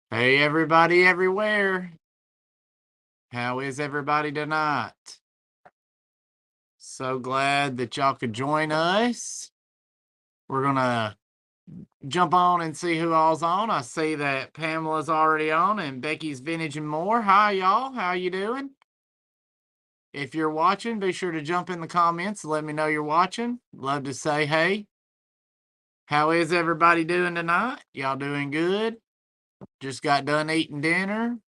Hey, everybody, everywhere. How is everybody tonight? So glad that y'all could join us. We're going to jump on and see who all's on. I see that Pamela's already on and Becky's Vintage and More. Hi, y'all. How you doing? If you're watching, be sure to jump in the comments and let me know you're watching. Love to say hey. How is everybody doing tonight? Y'all doing good? Just got done eating dinner.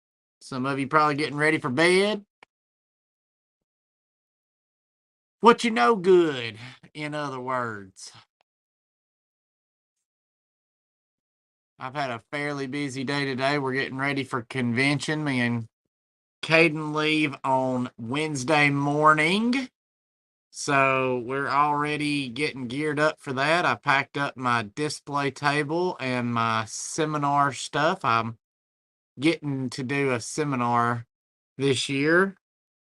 Some of you probably getting ready for bed. What you know good, in other words. I've had a fairly busy day today. We're getting ready for convention. Me and Caden leave on Wednesday morning. So we're already getting geared up for that. I packed up my display table and my seminar stuff. I'm getting to do a seminar this year.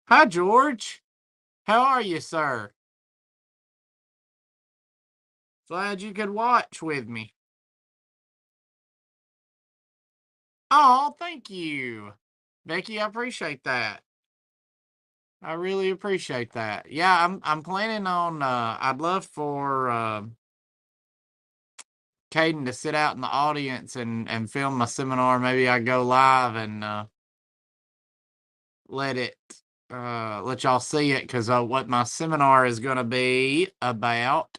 Hi, George. How are you, sir? Glad you could watch with me. Oh, thank you. Becky, I appreciate that. I really appreciate that. Yeah, I'm planning on I'd love for Caden to sit out in the audience and film my seminar. Maybe I go live and let it let y'all see it because what my seminar is gonna be about.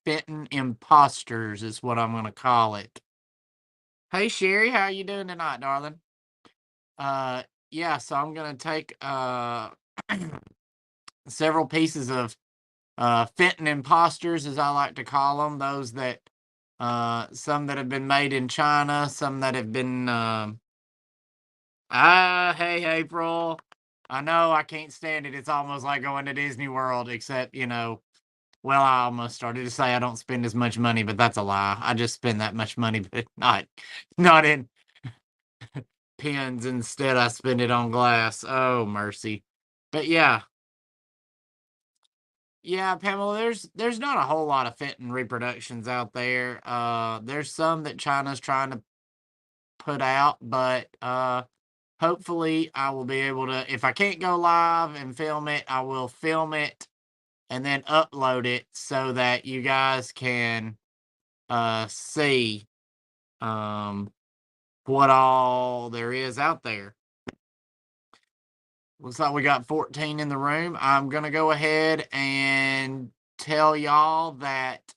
Fenton imposters is what I'm gonna call it. Hey Sherry, how you doing tonight, darling? Uh yeah, so I'm gonna take several pieces of Fenton imposters, as I like to call them, those that some that have been made in China, some that have been hey April. I know I can't stand it. It's almost like going to Disney World, except, well, I almost started to say I don't spend as much money, but that's a lie. I just spend that much money, but not in pens. Instead, I spend it on glass. Oh, mercy. But yeah, yeah, Pamela, there's not a whole lot of Fenton reproductions out there. There's some that China's trying to put out, but hopefully I will be able to, if I can't go live and film it, I will film it and then upload it so that you guys can see um what all there is out there. Looks like we got 14 in the room. I'm gonna go ahead and tell y'all that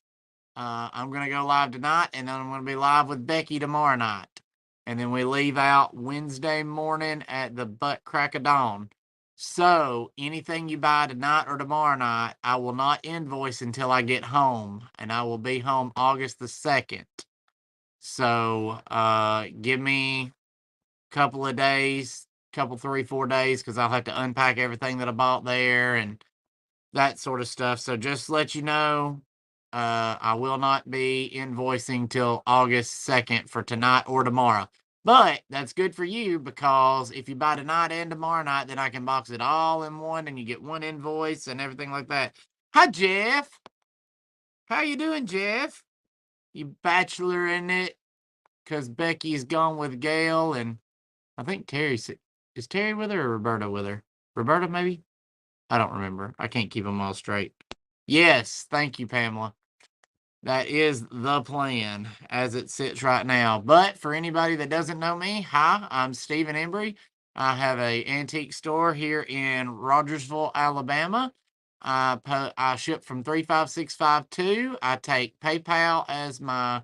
I'm going to go live tonight, and then I'm going to be live with Becky tomorrow night. And then we leave out Wednesday morning at the butt crack of dawn. So anything you buy tonight or tomorrow night, I will not invoice until I get home, and I will be home August the 2nd. So give me a couple of days, couple, 3, 4 days, because I'll have to unpack everything that I bought there and that sort of stuff. So just to let you know, I will not be invoicing till August 2nd for tonight or tomorrow. But that's good for you because if you buy tonight and tomorrow night, then I can box it all in one and you get one invoice and everything like that. Hi, Jeff. How you doing, Jeff? You bachelor in it? Because Becky's gone with Gail and I think is Terry with her or Roberta with her? Roberta, maybe? I don't remember. I can't keep them all straight. Yes, thank you, Pamela. That is the plan as it sits right now. But for anybody that doesn't know me, hi, I'm Stephen Embry. I have a antique store here in Rogersville, Alabama. I ship from 35652. I take PayPal as my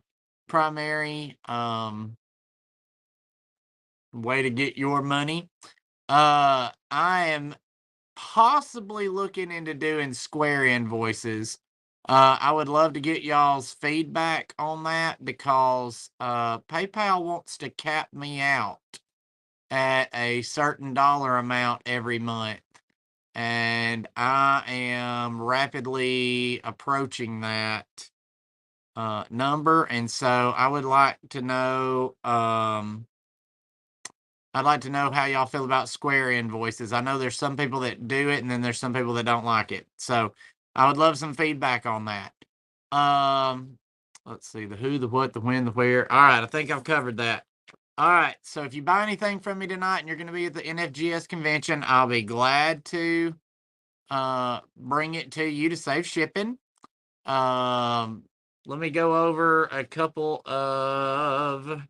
primary way to get your money. I am possibly looking into doing Square invoices. I would love to get y'all's feedback on that because PayPal wants to cap me out at a certain dollar amount every month. And I am rapidly approaching that number. And so I would like to know I'd like to know how y'all feel about Square invoices. I know there's some people that do it, and then there's some people that don't like it. So I would love some feedback on that. Let's see, the who, the what, the when, the where. All right, I think I've covered that. All right. So if you buy anything from me tonight and you're going to be at the NFGS convention, I'll be glad to bring it to you to save shipping. Um, Let me go over a couple of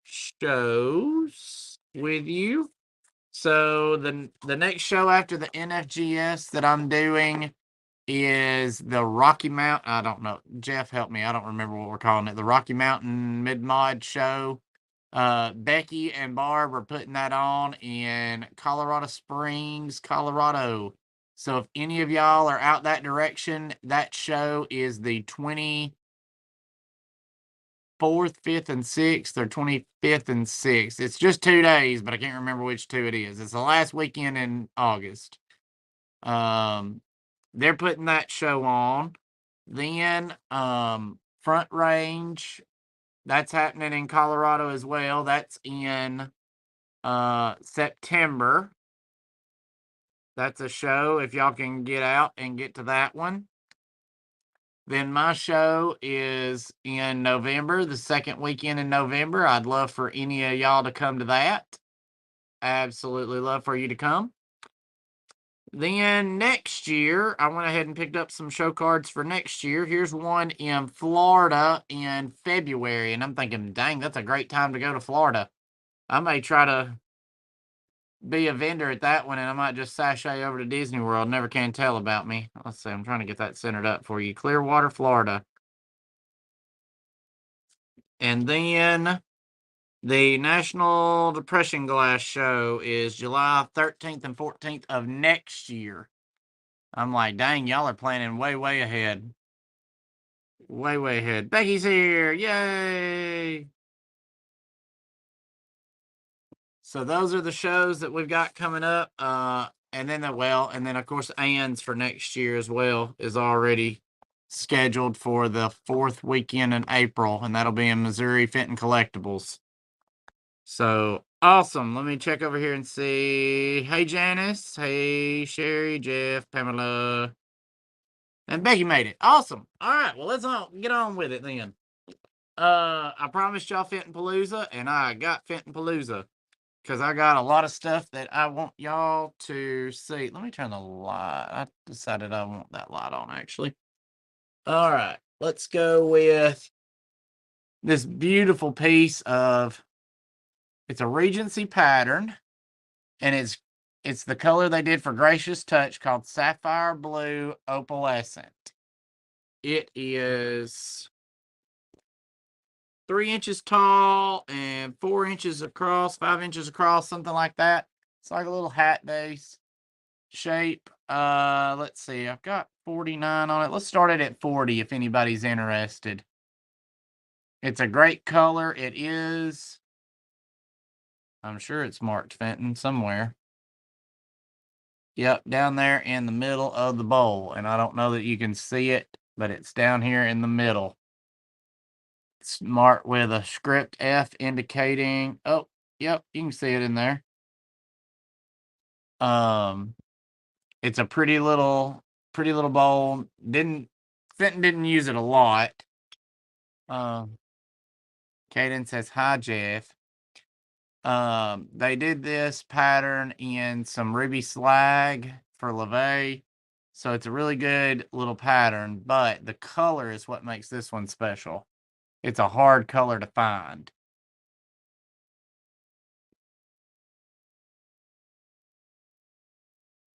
shows with you. So the next show after the NFGS that I'm doing is the Rocky Mountain. I don't know. Jeff, help me. I don't remember what we're calling it. The Rocky Mountain Mid Mod Show. Becky and Barb are putting that on in Colorado Springs, Colorado. So if any of y'all are out that direction, that show is the 24th, 5th, and 6th, or 25th and 6th. It's just 2 days, but I can't remember which two it is. It's the last weekend in August. They're putting that show on. Then Front Range, that's happening in Colorado as well. That's in September. That's a show if y'all can get out and get to that one. Then my show is in November, the second weekend in November. I'd love for any of y'all to come to that. Absolutely love for you to come. Then next year, I went ahead and picked up some show cards for next year. Here's one in Florida in February. And I'm thinking, dang, that's a great time to go to Florida. I may try to be a vendor at that one, and I might just sashay over to Disney World. Never can tell about me. Let's see. I'm trying to get that centered up for you. Clearwater, Florida. And then the National Depression Glass Show is July 13th and 14th of next year. I'm like, dang, y'all are planning way, way ahead. Way, way ahead. Becky's here. Yay. So those are the shows that we've got coming up. And then of course Ann's for next year as well is already scheduled for the 4th weekend in April, and that'll be in Missouri, Fenton Collectibles. So awesome. Let me check over here and see. Hey Janice. Hey Sherry, Jeff, Pamela. And Becky made it. Awesome. All right. Well, let's get on with it then. I promised y'all Fenton Palooza, and I got Fenton Palooza because I got a lot of stuff that I want y'all to see. Let me turn the light. I decided I want that light on actually. All right. Let's go with this beautiful piece of. It's a Regency pattern, and it's the color they did for Gracious Touch called Sapphire Blue Opalescent. It is 3 inches tall and 4 inches across, 5 inches across, something like that. It's like a little hat base shape. Let's see. I've got 49 on it. Let's start it at 40 if anybody's interested. It's a great color. It is. I'm sure it's marked Fenton somewhere. Yep, down there in the middle of the bowl. And I don't know that you can see it, but it's down here in the middle. It's marked with a script F indicating, oh, yep, you can see it in there. It's a pretty little bowl. Fenton didn't use it a lot. Caden says, hi, Jeff. They did this pattern in some ruby slag for LeVay. So it's a really good little pattern, but the color is what makes this one special. It's a hard color to find.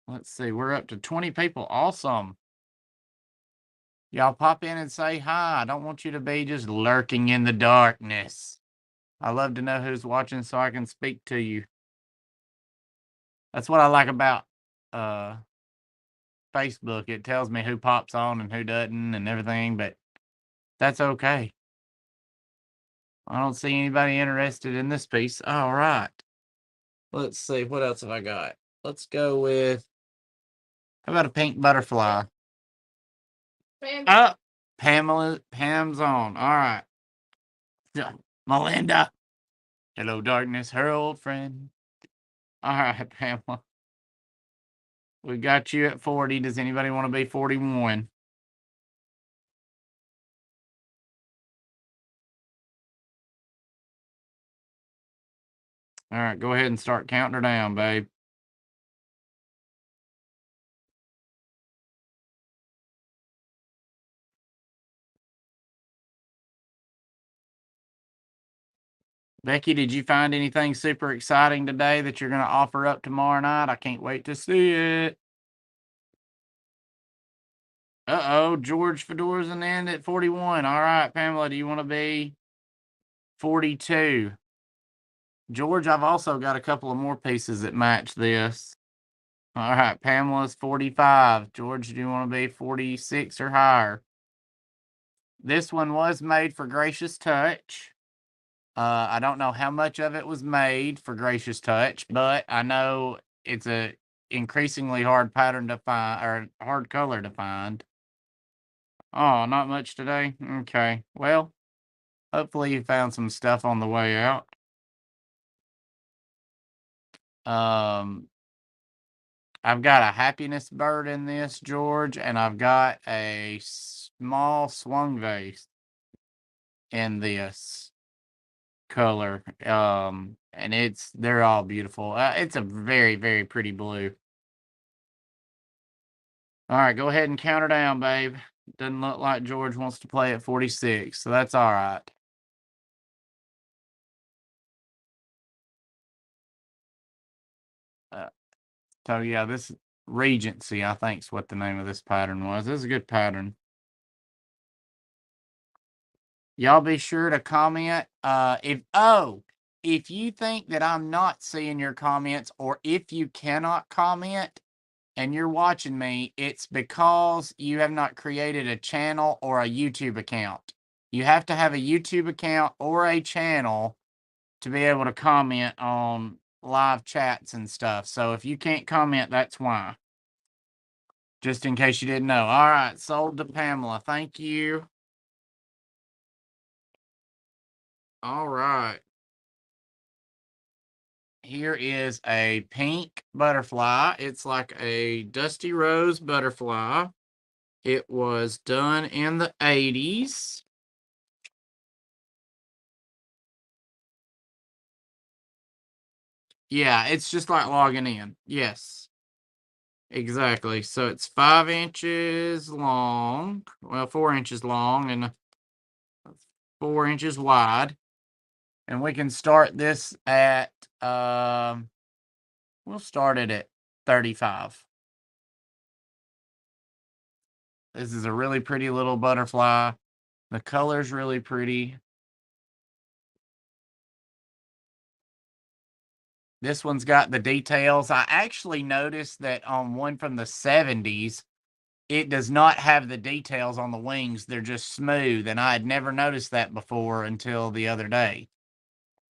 Let's see, we're up to 20 people. Awesome. Y'all pop in and say hi. I don't want you to be just lurking in the darkness. I love to know who's watching so I can speak to you. That's what I like about Facebook. It tells me who pops on and who doesn't and everything, but that's okay. I don't see anybody interested in this piece. All right. Let's see. What else have I got? Let's go with, how about a pink butterfly? Pam's on. All right. Melinda. Hello, darkness, her old friend. All right, Pamela. We got you at 40. Does anybody want to be 41? All right, go ahead and start counting her down, babe. Becky, did you find anything super exciting today that you're going to offer up tomorrow night? I can't wait to see it. Uh-oh, George Fedora's an end at 41. All right, Pamela, do you want to be 42? George, I've also got a couple of more pieces that match this. All right, Pamela's 45. George, do you want to be 46 or higher? This one was made for Gracious Touch. I don't know how much of it was made for Gracious Touch, but I know it's a increasingly hard pattern to find or hard color to find. Oh, not much today. Okay. Well, hopefully you found some stuff on the way out. Um, I've got a happiness bird in this, George, and I've got a small swung vase in this color. And they're all beautiful. It's a very, very pretty blue. All right, go ahead and count her down, babe. Doesn't look like George wants to play at 46, so that's all right. Uh, so yeah, this Regency, I think, is what the name of this pattern was. This is a good pattern. Y'all be sure to comment. If you think that I'm not seeing your comments, or if you cannot comment and you're watching me, it's because you have not created a channel or a YouTube account. You have to have a YouTube account or a channel to be able to comment on live chats and stuff. So if you can't comment, that's why. Just in case you didn't know. All right, sold to Pamela. Thank you. All right. Here is a pink butterfly. It's like a dusty rose butterfly. It was done in the 80s. Yeah, it's just like logging in. Yes, exactly. So it's 5 inches long. Well, 4 inches long and 4 inches wide. And we can start this at, we'll start it at 35. This is a really pretty little butterfly. The color's really pretty. This one's got the details. I actually noticed that on one from the 70s, it does not have the details on the wings. They're just smooth, and I had never noticed that before until the other day.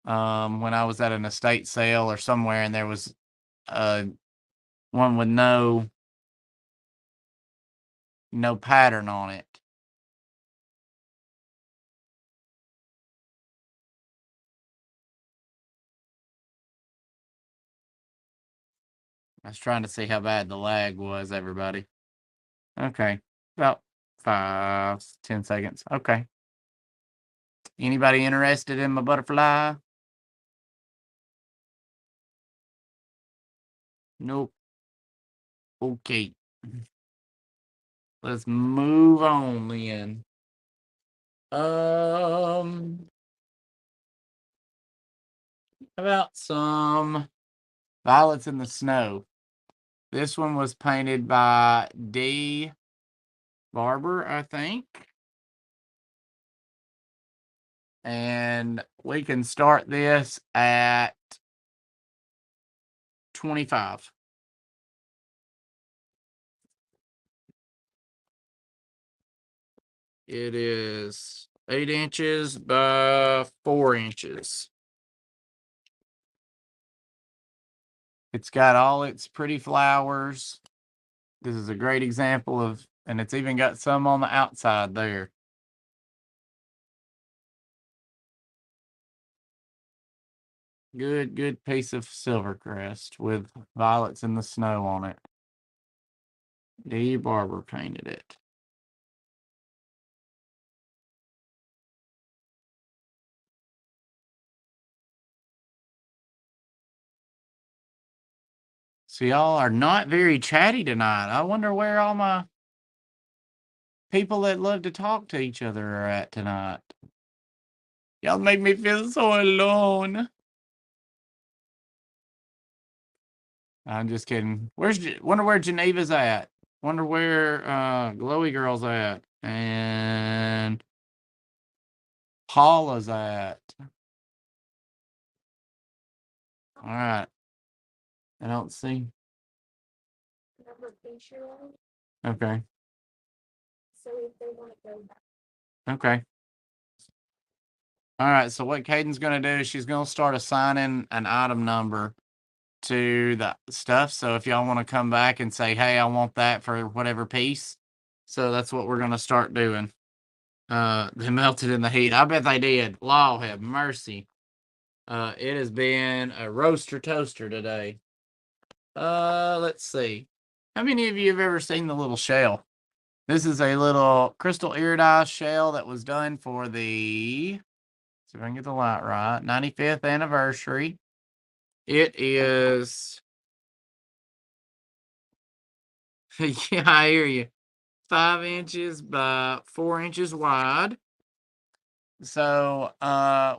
When I was at an estate sale or somewhere, and there was one with no pattern on it. I was trying to see how bad the lag was, everybody. Okay, about 5, 10 seconds. Okay. Anybody interested in my butterfly? Nope. Okay. Let's move on then. How about some violets in the snow? This one was painted by D. Barber, I think. And we can start this at 25. It is 8 inches by 4 inches. It's got all its pretty flowers. This is a great example of, and it's even got some on the outside there. Good piece of silvercrest with violets in the snow on it. D. Barber painted it. So y'all are not very chatty tonight. I wonder where all my people that love to talk to each other are at tonight. Y'all make me feel so alone. I'm just kidding. Wonder where Geneva's at. Wonder where Glowy Girl's at. And Paula's at. Alright. I don't see. Okay. Okay. Alright, so what Caden's gonna do is she's gonna start assigning an item number to the stuff. So if y'all want to come back and say, hey, I want that for whatever piece. So that's what we're gonna start doing. They melted in the heat. I bet they did. Law have mercy. It has been a roaster toaster today. Let's see. How many of you have ever seen the little shell? This is a little crystal iridized shell that was done for the, see if I can get the light right, 95th anniversary. It is, yeah, I hear you. 5 inches by 4 inches wide. So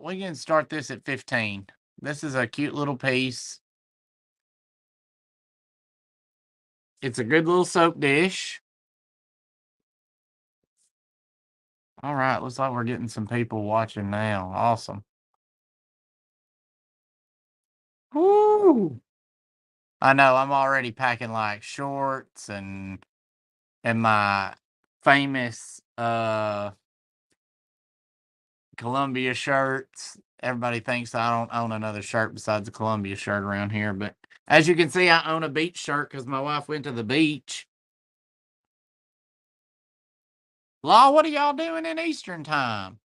we can start this at 15. This is a cute little piece. It's a good little soap dish. All right, looks like we're getting some people watching now. Awesome. Woo! I know I'm already packing like shorts and my famous Columbia shirts. Everybody thinks I don't own another shirt besides a Columbia shirt around here, but as you can see, I own a beach shirt because my wife went to the beach. Law, what are y'all doing in Eastern time?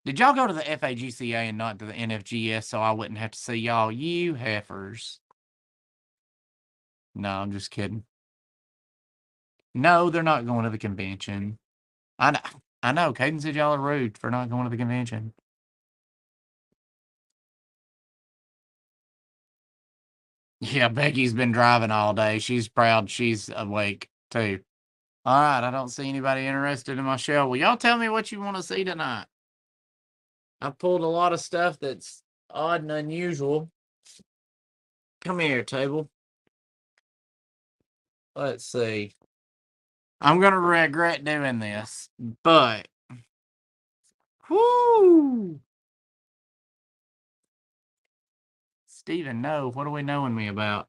Did y'all go to the FAGCA and not to the NFGS so I wouldn't have to see y'all? You heifers. No, I'm just kidding. No, they're not going to the convention. I know. Caden said y'all are rude for not going to the convention. Yeah, Becky's been driving all day. She's proud she's awake, too. All right, I don't see anybody interested in my show. Well, y'all tell me what you want to see tonight. I've pulled a lot of stuff that's odd and unusual. Come here, table. Let's see. I'm going to regret doing this, but... Whoo! Steven, no. What are we knowing me about?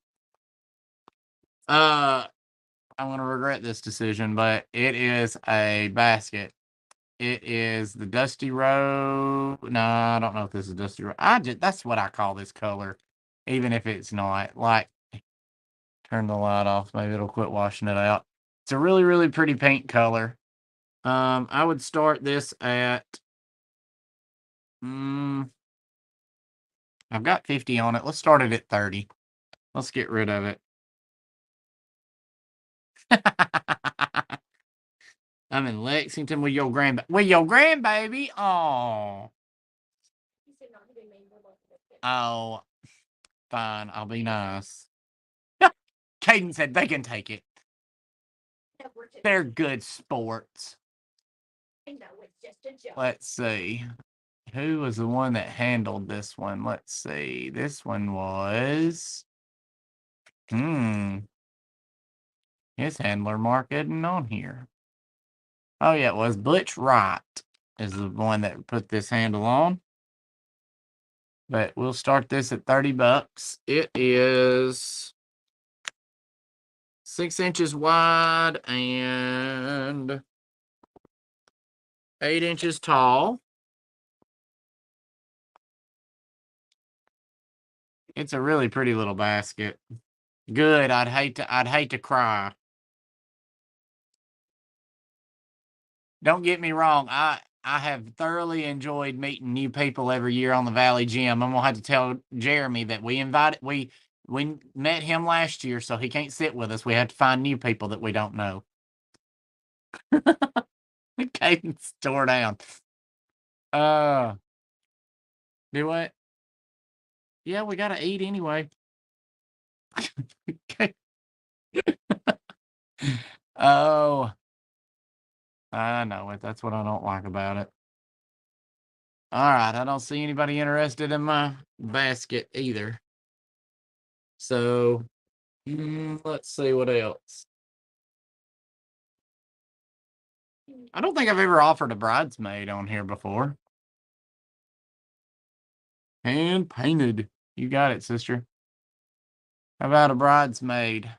I'm going to regret this decision, but it is a basket. It is the Dusty Road. No, I don't know if this is Dusty Road. That's what I call this color, even if it's not. Like, turn the light off. Maybe it'll quit washing it out. It's a really, really pretty paint color. I would start this at, I've got 50 on it. Let's start it at 30. Let's get rid of it. I'm in Lexington with your grandbaby. Oh. Oh, fine. I'll be nice. Caden said they can take it. They're good sports. Let's see. Who was the one that handled this one? Let's see. This one was... His handler mark isn't on here. Oh, yeah, it was Butch Wright is the one that put this handle on. But we'll start this at 30 bucks. It is 6 inches wide and 8 inches tall. It's a really pretty little basket. Good. I'd hate to cry. Don't get me wrong. I have thoroughly enjoyed meeting new people every year on the Valley Gym. I'm gonna have to tell Jeremy that we met him last year, so he can't sit with us. We have to find new people that we don't know. Caden's tore down. Do what? Yeah, we gotta eat anyway. Okay. Oh, I know it. That's what I don't like about it. All right, I don't see anybody interested in my basket either. So, let's see what else. I don't think I've ever offered a bridesmaid on here before. Hand painted. You got it, sister. How about a bridesmaid?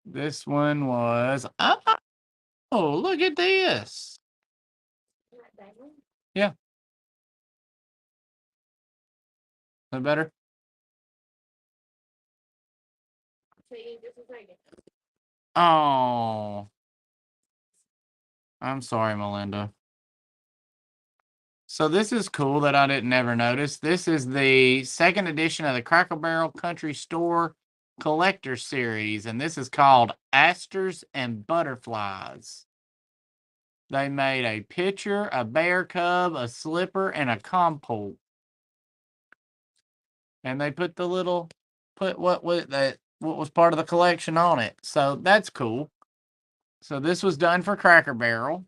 This one was, oh, look at this. Yeah. No better? Oh, I'm sorry, Melinda. So this is cool that I didn't ever notice. This is the second edition of the Cracker Barrel Country Store Collector Series, and this is called Asters and Butterflies. They made a pitcher, a bear cub, a slipper, and a compote. And they put the little what was part of the collection on it. So that's cool. So this was done for Cracker Barrel.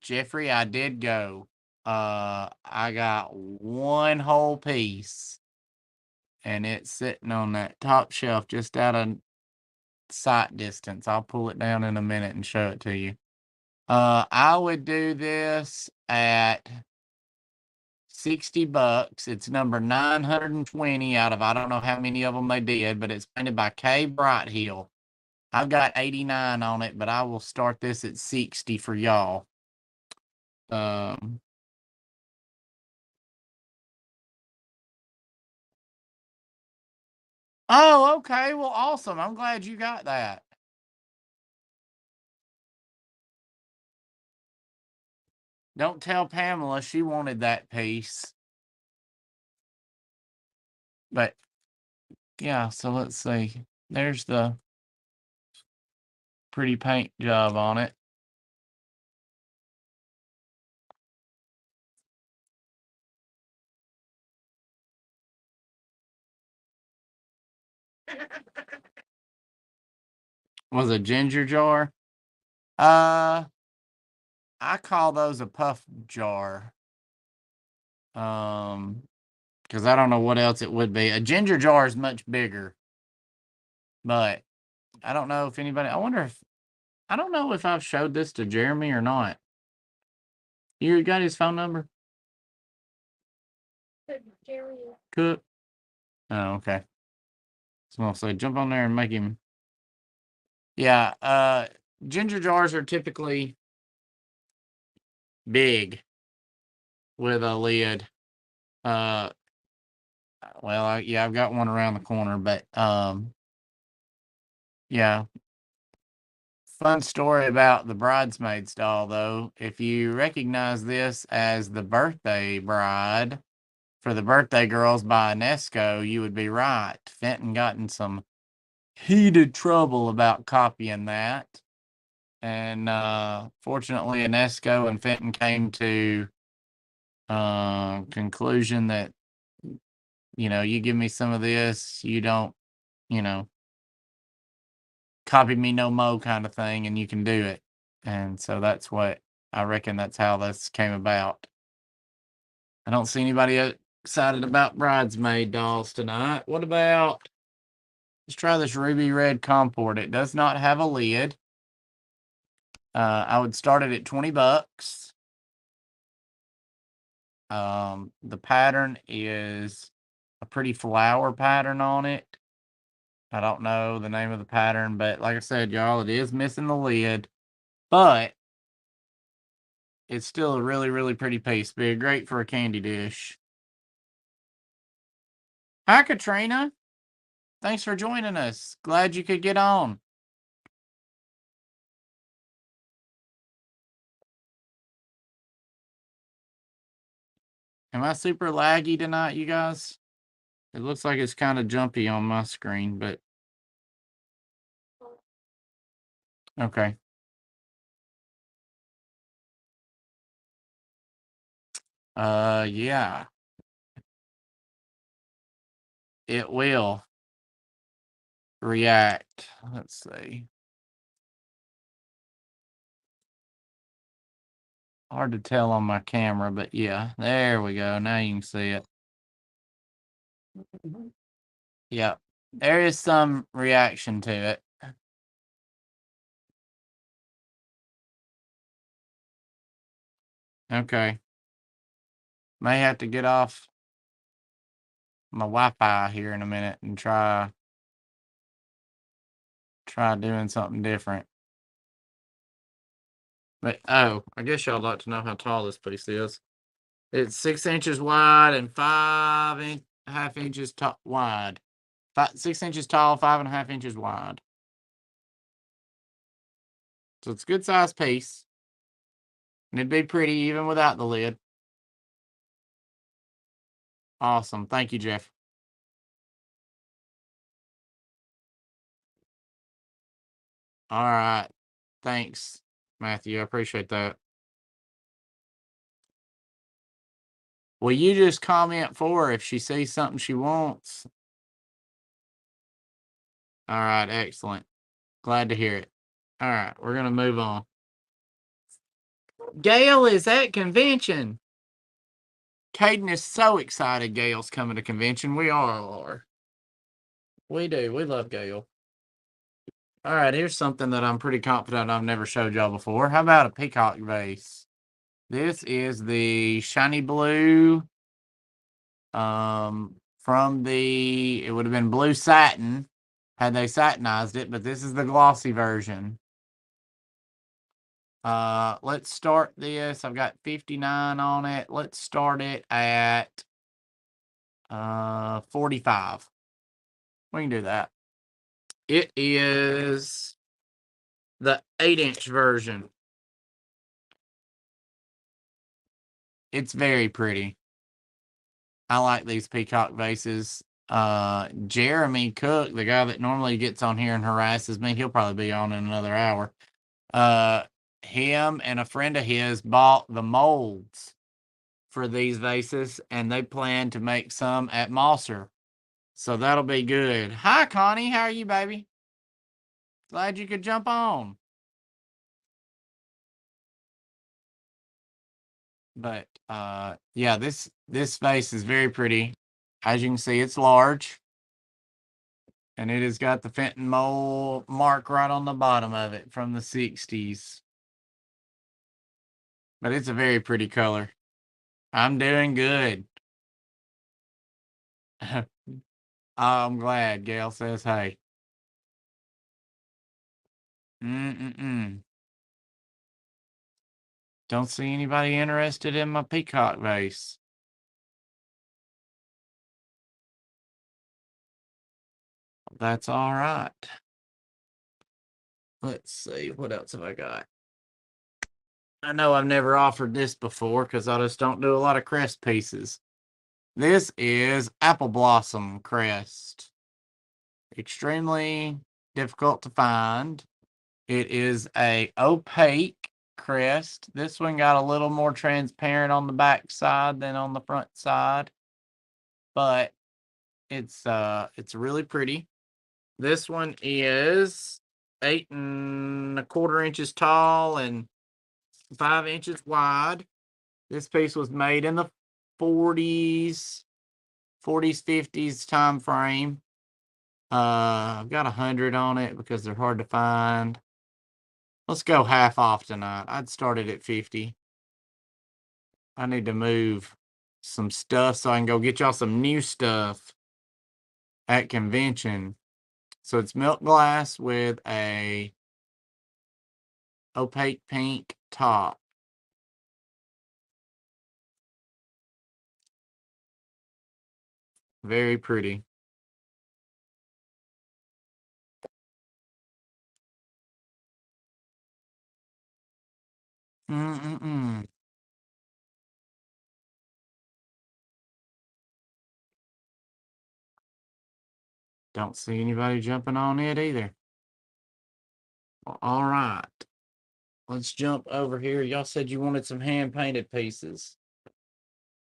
Jeffrey, I did go. I got one whole piece, and it's sitting on that top shelf just out of sight distance. I'll pull it down in a minute and show it to you. I would do this at $60. It's number 920 out of I don't know how many of them they did, but it's painted by Kay Brighthill. I've got 89 on it, but I will start this at 60 for y'all. Um, oh, okay. Well, awesome. I'm glad you got that. Don't tell Pamela she wanted that piece. But yeah, so let's see. There's the pretty paint job on it. Was a ginger jar. Uh, I call those a puff jar. Because I don't know what else it would be. A ginger jar is much bigger, but I don't know if anybody. I don't know if I've showed this to Jeremy or not. You got his phone number? Cook. Oh, okay. So I'll say jump on there and make him. Yeah. Ginger jars are typically big with a lid. Uh, well, yeah, I've got one around the corner, but yeah. Fun story about the bridesmaid doll, though. If you recognize this as the birthday bride for the birthday girls by Inesco, you would be right. Fenton got in some heated trouble about copying that. And fortunately, Inesco and Fenton came to conclusion that, you give me some of this, you don't, you know, copy me no mo kind of thing, and you can do it. And so that's what I reckon that's how this came about. I don't see anybody excited about bridesmaid dolls tonight. What about, let's try this ruby red comport. It does not have a lid. I would start it at $20. The pattern is a pretty flower pattern on it. I don't know the name of the pattern, but like I said, y'all, it is missing the lid, but it's still a really, really pretty piece. Be great for a candy dish. Hi, Katrina. Thanks for joining us. Glad you could get on. Am I super laggy tonight, you guys? It looks like it's kind of jumpy on my screen, but okay. Yeah, it will react. Let's see. Hard to tell on my camera, but yeah, there we go. Now you can see it. Yeah, there is some reaction to it. Okay. May have to get off my Wi-Fi here in a minute and try doing something different. But oh, I guess y'all like to know how tall this piece is. It's 6 inches wide and 5.5 inches wide. 6 inches tall, 5.5 inches wide. So it's a good sized piece. And it'd be pretty even without the lid. Awesome. Thank you, Jeff. All right. Thanks, Matthew. I appreciate that. Will you just comment for her if she sees something she wants? All right. Excellent. Glad to hear it. All right. We're going to move on. Gail is at convention. Caden is so excited Gail's coming to convention. We all are. We do. We love Gail. All right, here's something that I'm pretty confident I've never showed y'all before. How about a peacock vase? This is the shiny blue from it would have been blue satin had they satinized it, but this is the glossy version. Let's start this. I've got 59 on it. Let's start it at 45. We can do that. It is the 8-inch version. It's very pretty. I like these peacock vases. Jeremy Cook, the guy that normally gets on here and harasses me, he'll probably be on in another hour. Him and a friend of his bought the molds for these vases, and they plan to make some at Mosser. So that'll be good. Hi, Connie. How are you, baby? Glad you could jump on. But yeah, this vase is very pretty. As you can see, it's large. And it has got the Fenton mold mark right on the bottom of it from the 60s. But it's a very pretty color. I'm doing good. I'm glad Gail says hey. Mm-mm-mm. Don't see anybody interested in my peacock vase. That's all right. Let's see, what else have I got? I know I've never offered this before because I just don't do a lot of crest pieces. This is apple blossom crest. Extremely difficult to find. It is a opaque crest. This one got a little more transparent on the back side than on the front side, but it's really pretty. This one is 8.25 inches tall and 5 inches wide. This piece was made in the 40s, 50s time frame. I've got 100 on it because they're hard to find. Let's go half off tonight. I'd started at 50. I need to move some stuff so I can go get y'all some new stuff at convention. So it's milk glass with a opaque pink top. Very pretty. Mm-mm-mm. Don't see anybody jumping on it either. Well, all right. Let's jump over here. Y'all said you wanted some hand painted pieces.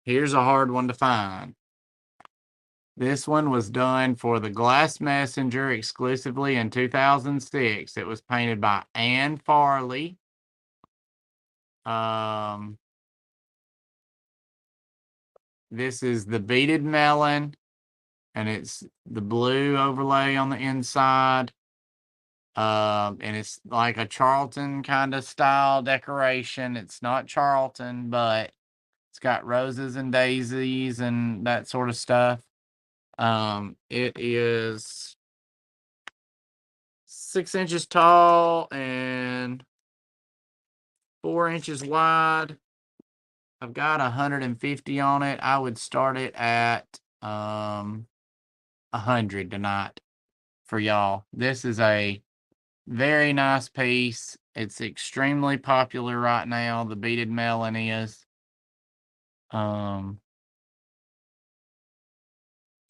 Here's a hard one to find. This one was done for the Glass Messenger exclusively in 2006. It was painted by Ann Farley. This is the Beaded Melon, and it's the blue overlay on the inside. And it's like a Charlton kind of style decoration. It's not Charlton, but it's got roses and daisies and that sort of stuff. It is 6 inches tall and 4 inches wide. I've got 150 on it. I would start it at 100 tonight for y'all. This is a very nice piece. It's extremely popular right now. The Beaded Melon is.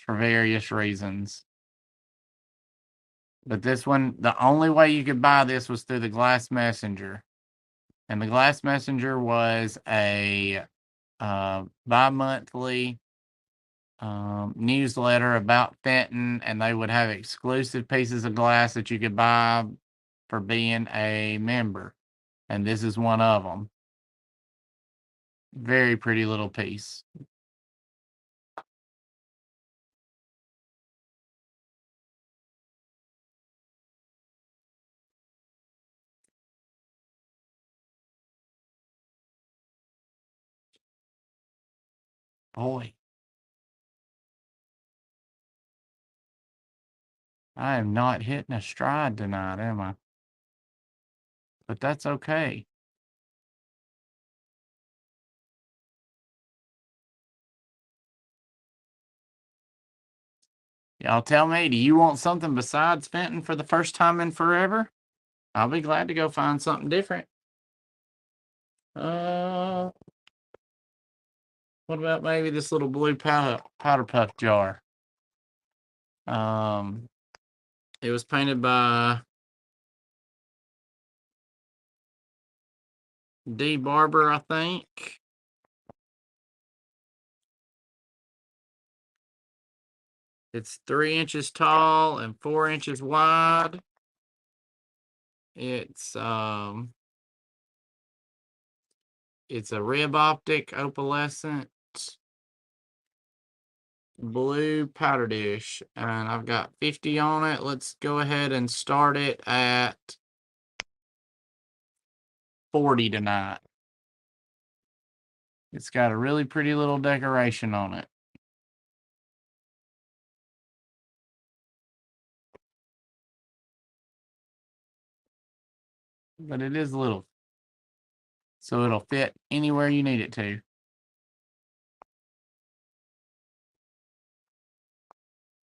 For various reasons. But this one, the only way you could buy this was through the Glass Messenger. And the Glass Messenger was a bi-monthly newsletter about Fenton, and they would have exclusive pieces of glass that you could buy for being a member. And this is one of them. Very pretty little piece. Boy, I am not hitting a stride tonight, am I? But that's okay. Y'all tell me, do you want something besides Fenton for the first time in forever? I'll be glad to go find something different. What about maybe this little blue powder puff jar? It was painted by D. Barber, I think. It's 3 inches tall and 4 inches wide. It's a rib optic opalescent blue powder dish, and I've got 50 on it. Let's go ahead and start it at 40 tonight. It's got a really pretty little decoration on it. But it is little, so it'll fit anywhere you need it to.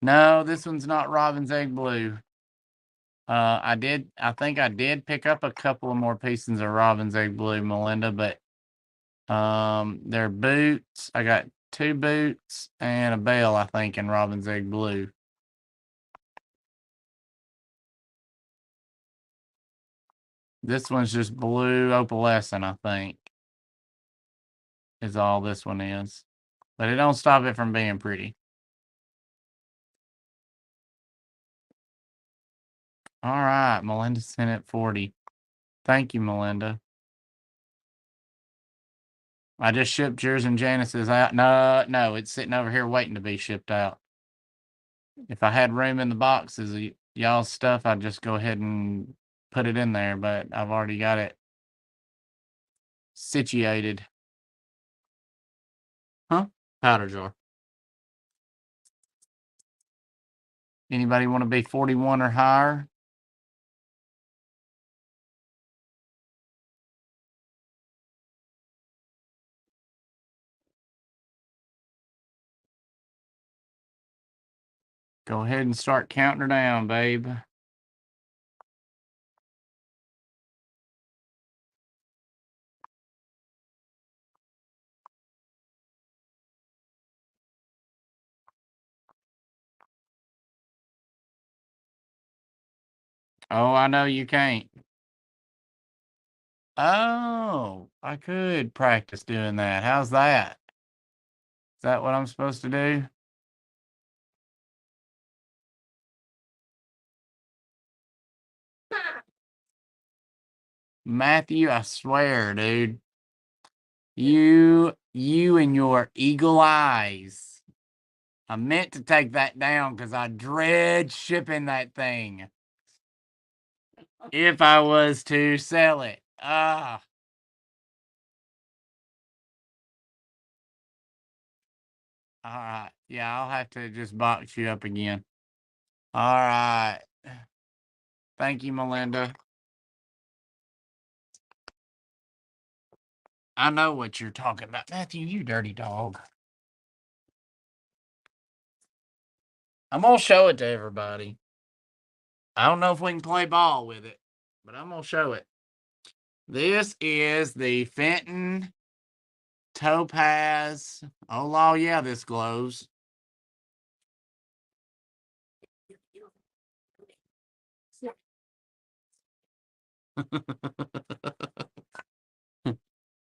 No, this one's not Robin's Egg Blue. I think I did pick up a couple of more pieces of Robin's Egg Blue, Melinda, but they're boots. I got 2 boots and a bell, I think, in Robin's Egg Blue. This one's just blue opalescent, I think, is all this one is. But it don't stop it from being pretty. All right, Melinda sent it 40. Thank you, Melinda. I just shipped yours and Janice's out. No, it's sitting over here waiting to be shipped out. If I had room in the boxes of y'all's stuff, I'd just go ahead and put it in there, but I've already got it situated. Huh? Powder jar. Anybody want to be 41 or higher? Go ahead and start counting her down, babe. Oh, I know you can't. Oh, I could practice doing that. How's that? that what I'm supposed to do? Matthew, I swear, dude. You and your eagle eyes. I meant to take that down because I dread shipping that thing. If I was to sell it. Ah. All right. Yeah, I'll have to just box you up again. All right. Thank you, Melinda. I know what you're talking about. Matthew, you dirty dog. I'm going to show it to everybody. I don't know if we can play ball with it, but I'm going to show it. This is the Fenton Topaz. Oh, law, yeah, this glows.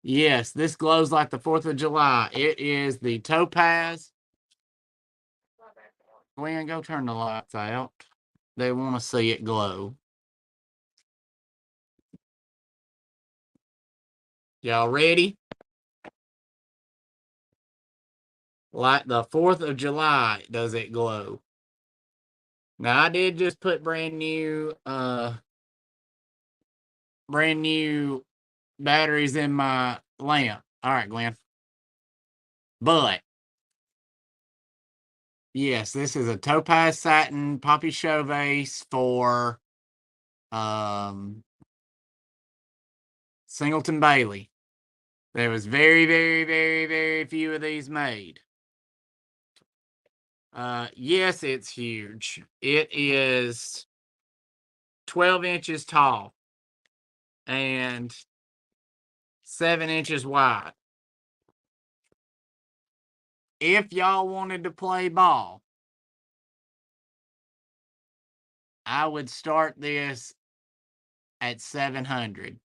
Yes, this glows like the 4th of July. It is the Topaz. Gwen, go turn the lights out. They want to see it glow. Y'all ready? Like the 4th of July, does it glow? Now, I did just put brand new batteries in my lamp. All right, Glenn. But yes, this is a topaz satin poppy show vase for Singleton Bailey. There was very, very, very, very few of these made. Yes, it's huge. It is 12 inches tall and 7 inches wide. If y'all wanted to play ball, I would start this at 700.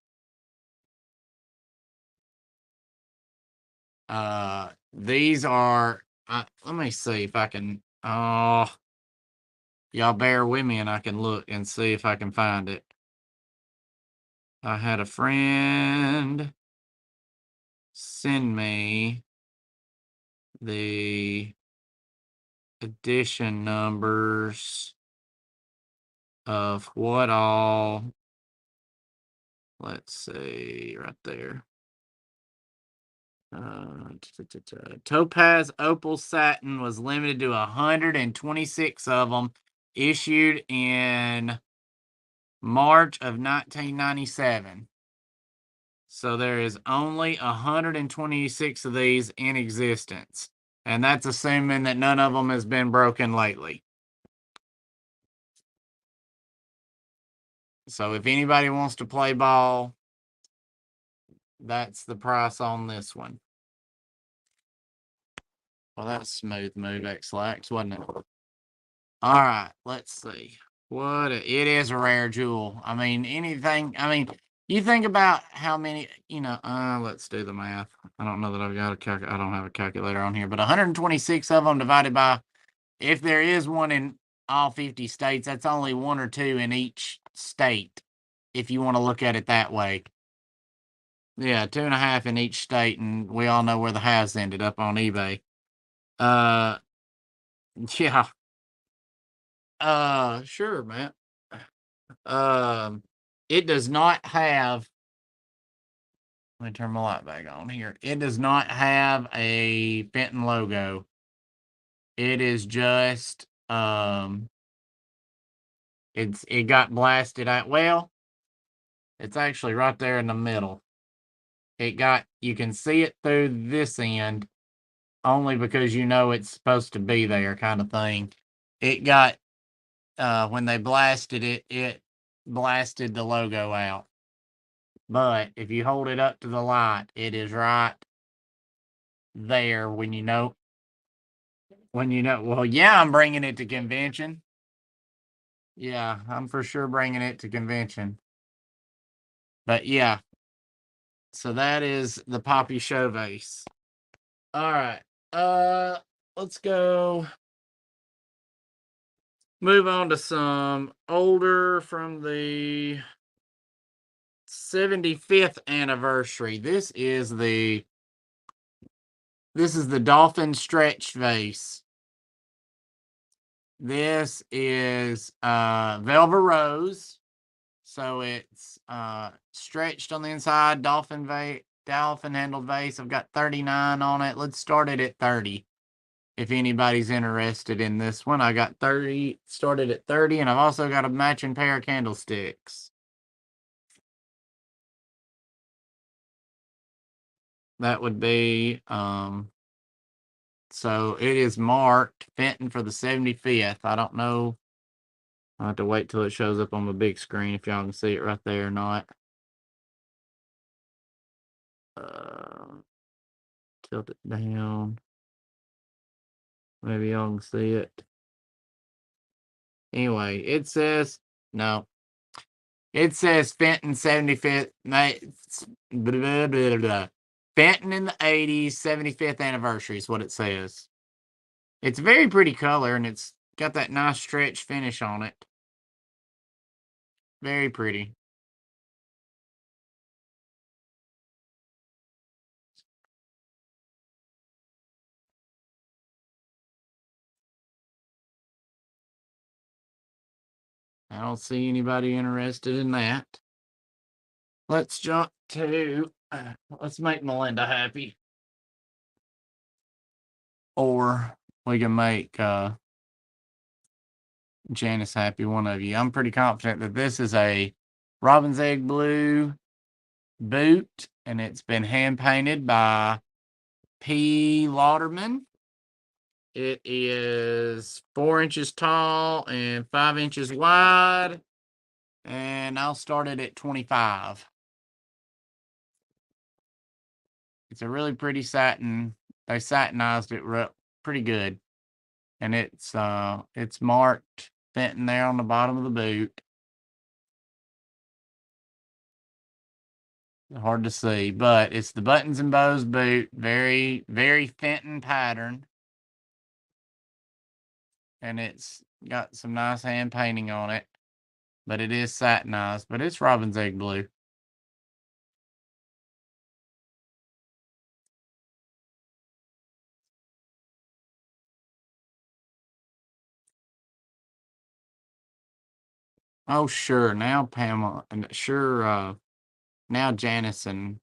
These are, let me see if I can, y'all bear with me and I can look and see if I can find it. I had a friend send me the edition numbers of what all, let's see, right there. Topaz Opal Satin was limited to 126 of them, issued in March of 1997. So there is only 126 of these in existence. And that's assuming that none of them has been broken lately. So if anybody wants to play ball, that's the price on this one. Well, that's smooth move, X-Lax, wasn't it? All right, let's see. It is a rare jewel. I mean, you think about how many, let's do the math. I don't know that I've got I don't have a calculator on here, but 126 of them divided by, if there is one in all 50 states, that's only one or two in each state, if you want to look at it that way. Yeah, 2.5 in each state, and we all know where the halves ended up on eBay. Yeah. Sure, man. It does not have. Let me turn my light back on here. It does not have a Fenton logo. It is just it got blasted out. Well, it's actually right there in the middle. You can see it through this end only because it's supposed to be there, kind of thing. It got when they blasted it, it blasted the logo out. But if you hold it up to the light, it is right there when you know. Well, yeah, I'm bringing it to convention. Yeah, I'm for sure bringing it to convention. But yeah, so that is the Poppy Show vase. All right. Let's go move on to some older from the 75th anniversary. This is the Dolphin Stretch Vase. This is Velvet Rose. So it's stretched on the inside, dolphin handled vase. I've got 39 on it. Let's start it at 30. If anybody's interested in this one, I got 30, started at 30, and I've also got a matching pair of candlesticks. That would be, so it is marked Fenton for the 75th. I don't know. I'll have to wait till it shows up on the big screen if y'all can see it right there or not. Tilt it down. Maybe y'all can see it. Anyway, it says, no. It says Fenton 75th, blah, blah, blah. Fenton in the 80s, 75th anniversary is what it says. It's a very pretty color, and it's got that nice stretch finish on it. Very pretty. I don't see anybody interested in that. Let's jump to, let's make Melinda happy. Or we can make Janice happy, one of you. I'm pretty confident that this is a robin's egg blue boot, and it's been hand painted by P. Lauderman. It is 4 inches tall and 5 inches wide, and I'll start it at 25. It's a really pretty satin. They satinized it pretty good, and it's marked Fenton there on the bottom of the boot. Hard to see, but it's the buttons and bows boot. Very, very Fenton pattern. And it's got some nice hand painting on it. But it is satinized, but it's robin's egg blue. Oh, sure. Now Pamela, and sure, now Janice and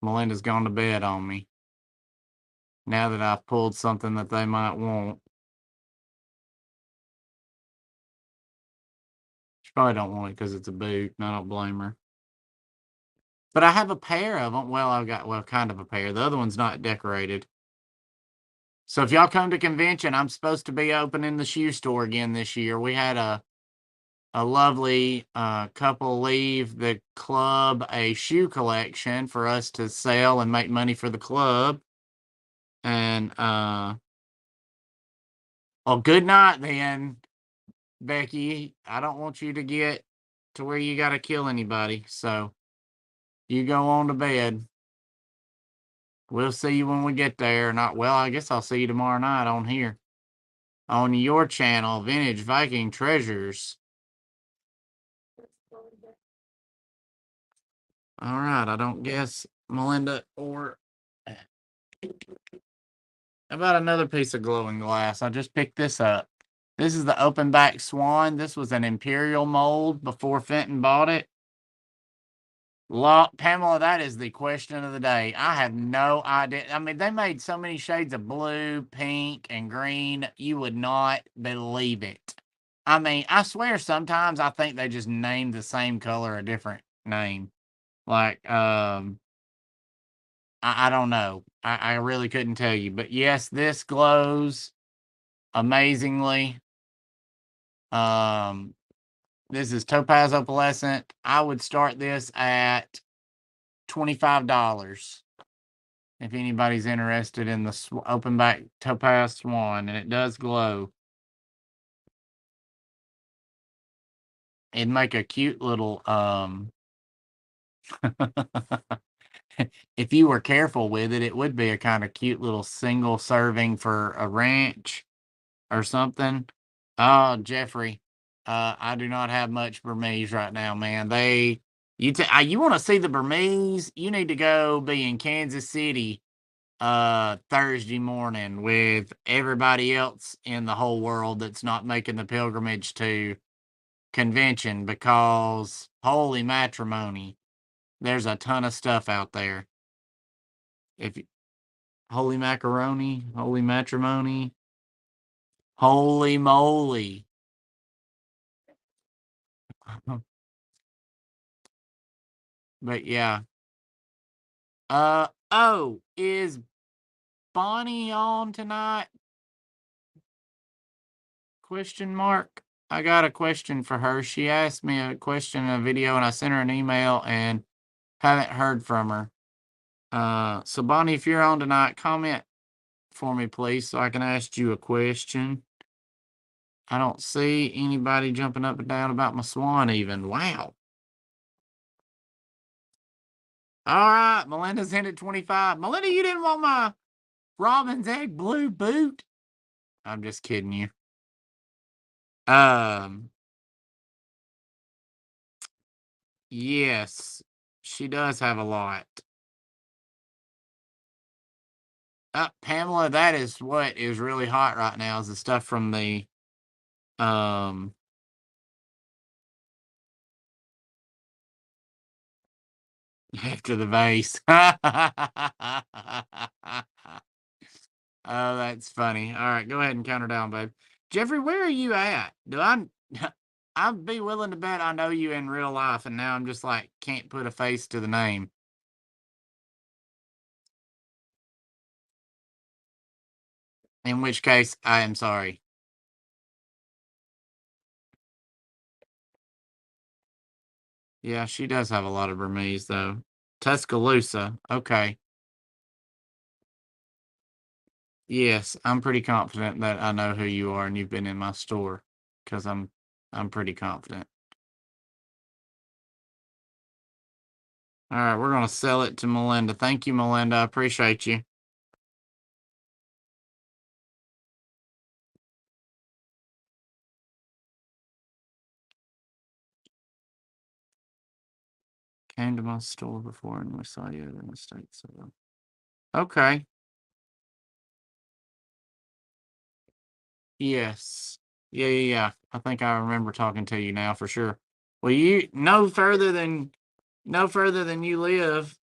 Melinda's gone to bed on me. Now that I've pulled something that they might want. She probably don't want it because it's a boot, and I don't blame her. But I have a pair of them. Well, I've got, well, kind of a pair. The other one's not decorated. So if y'all come to convention, I'm supposed to be opening the shoe store again this year. We had a lovely couple leave the club a shoe collection for us to sell and make money for the club. And well, good night then, Becky. I don't want you to get to where you got to kill anybody. So you go on to bed. We'll see you when we get there. Not well, I guess I'll see you tomorrow night on here. On your channel, Vintage Viking Treasures. All right, I don't guess Melinda or how about another piece of glowing glass? I just picked this up. This is the open back swan. This was an imperial mold before Fenton bought it. Pamela, that is the question of the day. I have no idea. I mean, they made so many shades of blue, pink, and green. You would not believe it. I mean, I swear sometimes I think they just named the same color a different name. Like, I don't know. I really couldn't tell you. But yes, this glows amazingly. This is topaz opalescent. I would start this at $25 if anybody's interested in the open back topaz swan, and it does glow. It'd make a cute little if you were careful with it, it would be a kind of cute little single serving for a ranch or something. Oh, Jeffrey, I do not have much Burmese right now, man. You want to see the Burmese? You need to go be in Kansas City Thursday morning with everybody else in the whole world that's not making the pilgrimage to convention, because holy matrimony, there's a ton of stuff out there. If you, holy macaroni, holy matrimony, holy moly. But yeah. Oh, is Bonnie on tonight? Question mark. I got a question for her. She asked me a question in a video and I sent her an email and haven't heard from her. So Bonnie, if you're on tonight, comment for me, please, so I can ask you a question. I don't see anybody jumping up and down about my swan even. Wow. All right, Melinda's in at 25. Melinda, you didn't want my robin's egg blue boot? I'm just kidding you. Um, yes, she does have a lot. Pamela, that is what is really hot right now, is the stuff from the um after the vase. Oh, that's funny. All right, go ahead and count her down, babe. Jeffrey, where are you at? Do I? I'd be willing to bet I know you in real life, and now I'm just like can't put a face to the name. In which case, I am sorry. Yeah, she does have a lot of Burmese though. Tuscaloosa. Okay. Yes, I'm pretty confident that I know who you are and you've been in my store, because I'm pretty confident. All right, we're gonna sell it to Melinda. Thank you, Melinda. I appreciate you. Came to my store before and we saw you in the States. So. Okay. Yes. Yeah. I think I remember talking to you now for sure. Well, you no further than you live.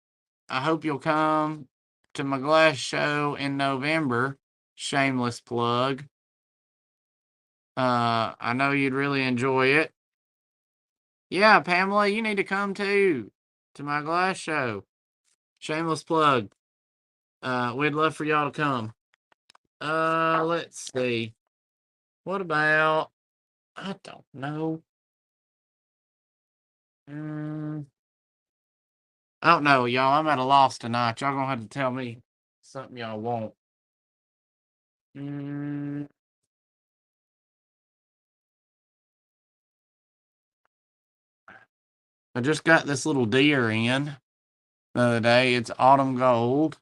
I hope you'll come to my glass show in November. Shameless plug. I know you'd really enjoy it. Yeah, Pamela, you need to come too to my glass show. Shameless plug. We'd love for y'all to come. Let's see. What about? I don't know. Mm, I don't know, y'all. I'm at a loss tonight. Y'all gonna have to tell me something y'all want. Mm, I just got this little deer in the other day. It's autumn gold.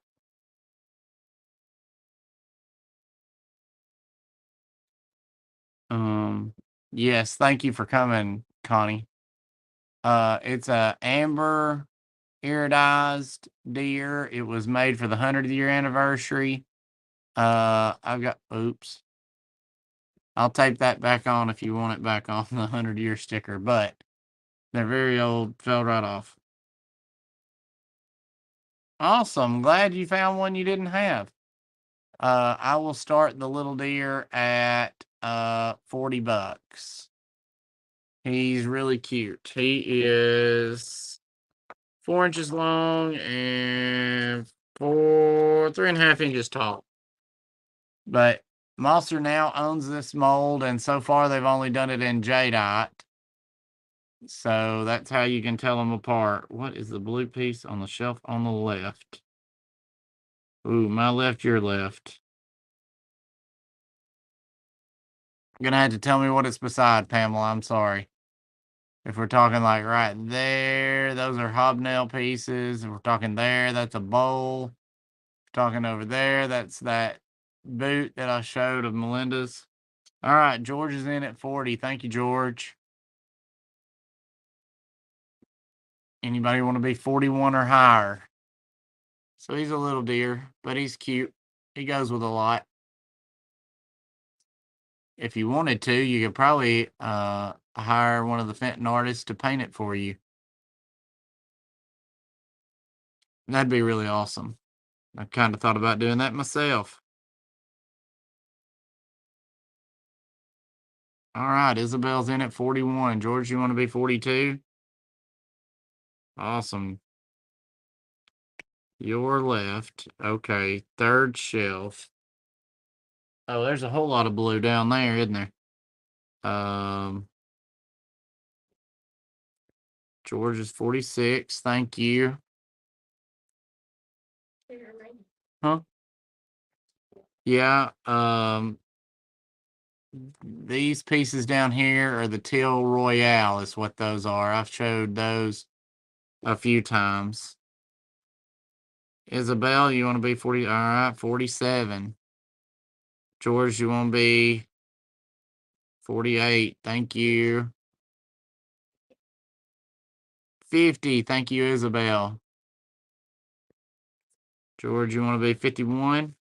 Um, yes, thank you for coming, Connie. It's a amber iridized deer. It was made for the 100th year anniversary. I've got, oops. I'll tape that back on if you want it back on the 100-year sticker, but they're very old, fell right off. Awesome. Glad you found one you didn't have. I will start the little deer at $40. He's really cute. He is 4 inches long and 3.5 inches tall. But Monster now owns this mold, and so far they've only done it in jadeite. So that's how you can tell them apart. What is the blue piece on the shelf on the left? Ooh, my left, your left. You're gonna have to tell me what it's beside, Pamela. I'm sorry. If we're talking like right there, those are hobnail pieces. If we're talking there, that's a bowl. Talking over there, that's that boot that I showed of Melinda's. All right, George is in at 40. Thank you, George. Anybody want to be 41 or higher? So he's a little deer, but he's cute. He goes with a lot. If you wanted to, you could probably hire one of the Fenton artists to paint it for you. That'd be really awesome. I kind of thought about doing that myself. All right, Isabel's in at 41. George, you want to be 42? Awesome. Your left. Okay, third shelf. Oh, there's a whole lot of blue down there, isn't there? George is 46. Thank you. Huh? Yeah. These pieces down here are the Teal Royale, is what those are. I've showed those a few times. Isabel, you want to be 40? All right, 47. George, you want to be 48? Thank you. 50. Thank you, Isabel. George, you want to be 51?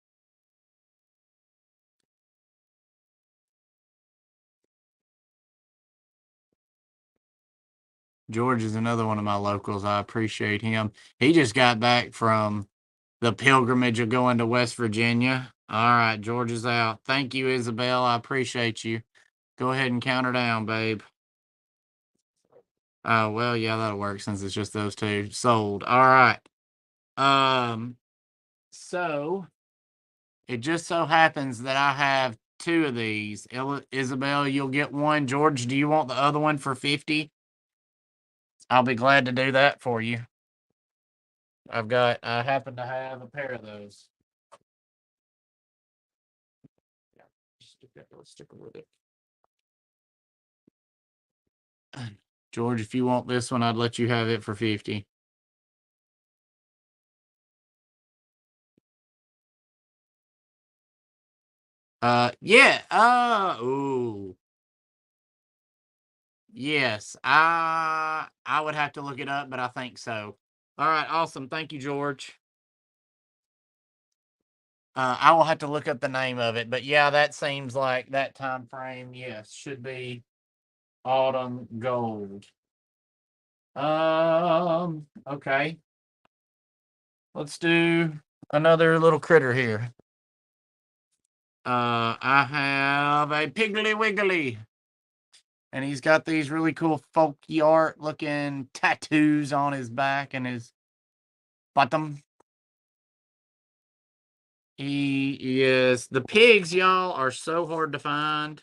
George is another one of my locals. I appreciate him. He just got back from the pilgrimage of going to West Virginia. All right, George is out. Thank you, Isabel. I appreciate you. Go ahead and count her down, babe. Oh, well, yeah, that'll work since it's just those two. Sold. All right. So it just so happens that I have two of these. Isabel, you'll get one. George, do you want the other one for 50? I'll be glad to do that for you. I happen to have a pair of those. Yeah, stick with it. George, if you want this one, I'd let you have it for 50. Yeah. Ooh. Yes. I would have to look it up, but I think so. All right, awesome. Thank you, George. I will have to look up the name of it, but yeah, that seems like that time frame. Yes, should be autumn gold. Okay. Let's do another little critter here. I have a Piggly Wiggly, and he's got these really cool folky art looking tattoos on his back and his bottom. He is the pigs, y'all, are so hard to find,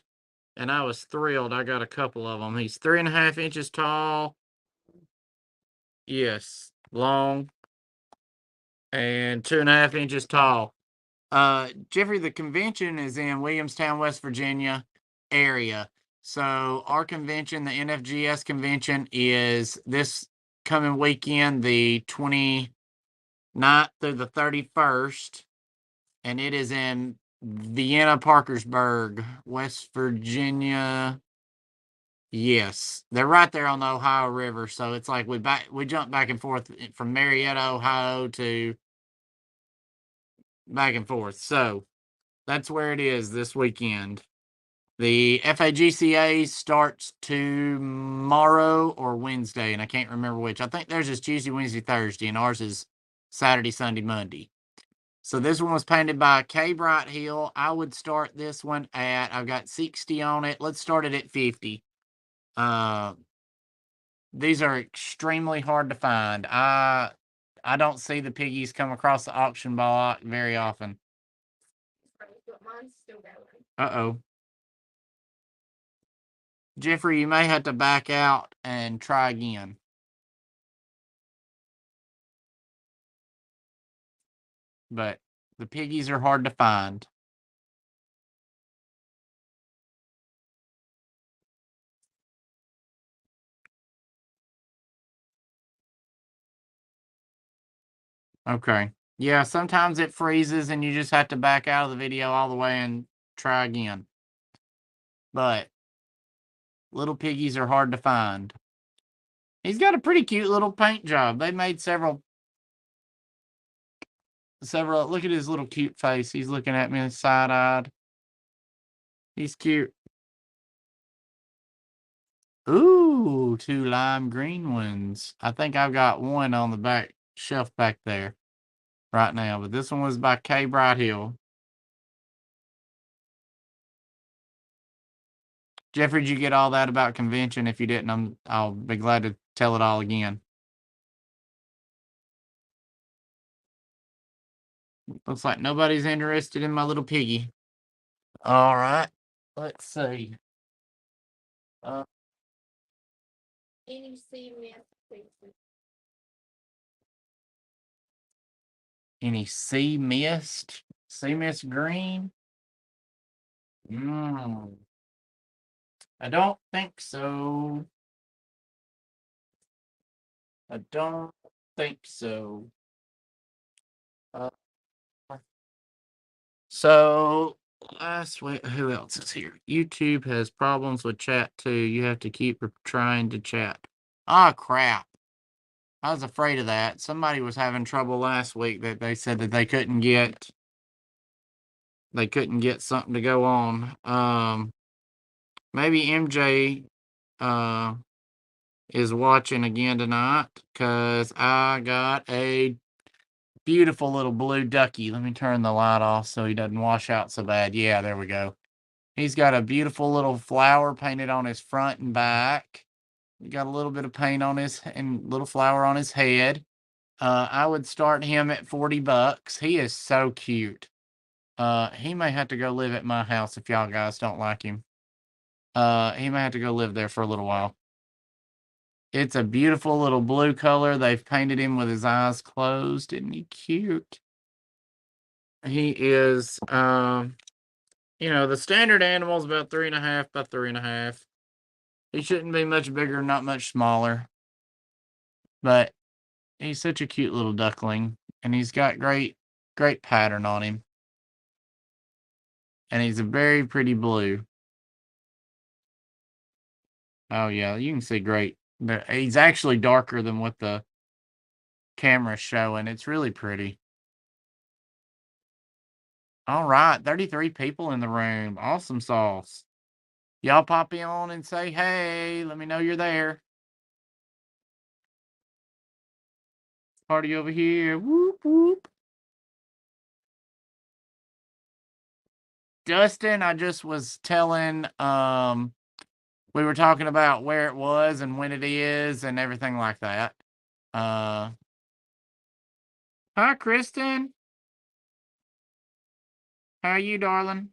and I was thrilled. I got a couple of them. He's 3.5 inches tall. Yes, long and 2.5 inches tall. Jeffrey, the convention is in Williamstown, West Virginia area. So our convention, the NFGS convention, is this coming weekend, the 29th through the 31st, and it is in Vienna, Parkersburg, West Virginia. Yes, they're right there on the Ohio River, so it's like we jump back and forth from Marietta, Ohio to back and forth. So that's where it is this weekend. The FAGCA starts tomorrow or Wednesday, and I can't remember which. I think theirs is Tuesday, Wednesday, Thursday, and ours is Saturday, Sunday, Monday. So this one was painted by K. Bright Hill. I would start this one I've got 60 on it. Let's start it at 50. These are extremely hard to find. I don't see the piggies come across the auction block very often. Uh-oh. Jeffrey, you may have to back out and try again. But the piggies are hard to find. Okay. Yeah, sometimes it freezes and you just have to back out of the video all the way and try again. But little piggies are hard to find. He's got a pretty cute little paint job. They made several. Look at his little cute face. He's looking at me side-eyed. He's cute. Ooh, two lime green ones. I think I've got one on the back shelf back there right now, but this one was by K. Brighthill. Jeffrey, did you get all that about convention? If you didn't, I'll be glad to tell it all again. Looks like nobody's interested in my little piggy. All right. Let's see. Uh, any sea mist? Sea mist green? Mm, I don't think so. I don't think so. Uh, so last week, who else is here? YouTube has problems with chat too. You have to keep trying to chat. Ah, crap. I was afraid of that. Somebody was having trouble last week that they said that they couldn't get something to go on. Maybe MJ uh is watching again tonight because I got a beautiful little blue ducky. Let me turn the light off so he doesn't wash out so bad. Yeah, there we go. He's got a beautiful little flower painted on his front and back. He got a little bit of paint on his and little flower on his head. I would start him at $40. He is so cute. He may have to go live at my house if y'all guys don't like him. He may have to go live there for a little while. It's a beautiful little blue color. They've painted him with his eyes closed. Isn't he cute? He is, the standard animal is about 3.5 by 3.5. He shouldn't be much bigger, not much smaller. But he's such a cute little duckling. And he's got great pattern on him. And he's a very pretty blue. Oh, yeah, you can see great. He's actually darker than what the camera's showing. It's really pretty. All right, 33 people in the room. Awesome sauce. Y'all pop in on and say, hey, let me know you're there. Party over here. Whoop, whoop. Dustin, I just was telling, we were talking about where it was and when it is and everything like that. Hi, Kristen. How are you, darling?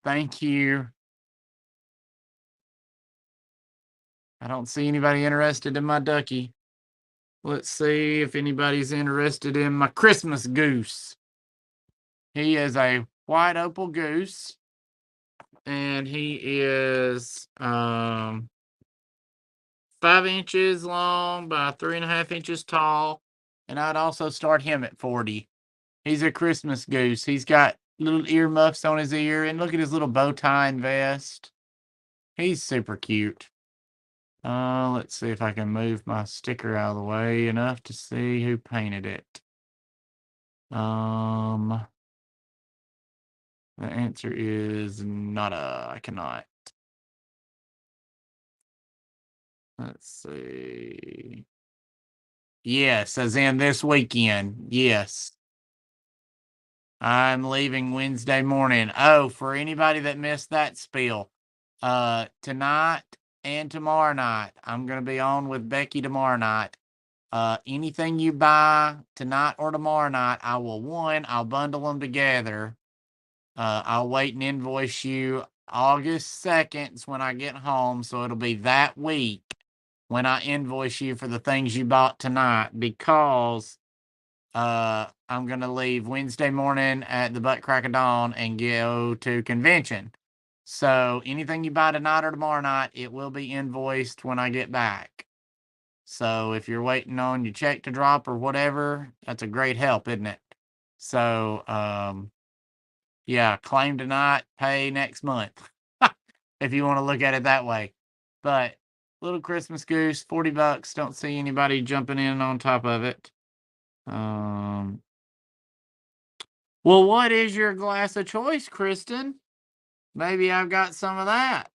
Thank you. I don't see anybody interested in my ducky. Let's see if anybody's interested in my Christmas goose. He is a white opal goose, and he is 5 inches long by 3.5 inches tall. And I'd also start him at 40. He's a Christmas goose. He's got little earmuffs on his ear, and look at his little bow tie and vest. He's super cute. Let's see if I can move my sticker out of the way enough to see who painted it. The answer is nada. I cannot. Let's see. Yes, as in this weekend. Yes. I'm leaving Wednesday morning. Oh, for anybody that missed that spiel, tonight and tomorrow night, I'm gonna be on with Becky tomorrow night. Anything you buy tonight or tomorrow night, I'll bundle them together. I'll wait and invoice you August 2nd is when I get home, so it'll be that week when I invoice you for the things you bought tonight because I'm gonna leave Wednesday morning at the butt crack of dawn and go to convention. So anything you buy tonight or tomorrow night, it will be invoiced when I get back. So if you're waiting on your check to drop or whatever, that's a great help, isn't it? So, yeah, claim tonight, pay next month. If you want to look at it that way. But little Christmas goose, $40. Don't see anybody jumping in on top of it. Well, what is your glass of choice, Kristen? Maybe I've got some of that.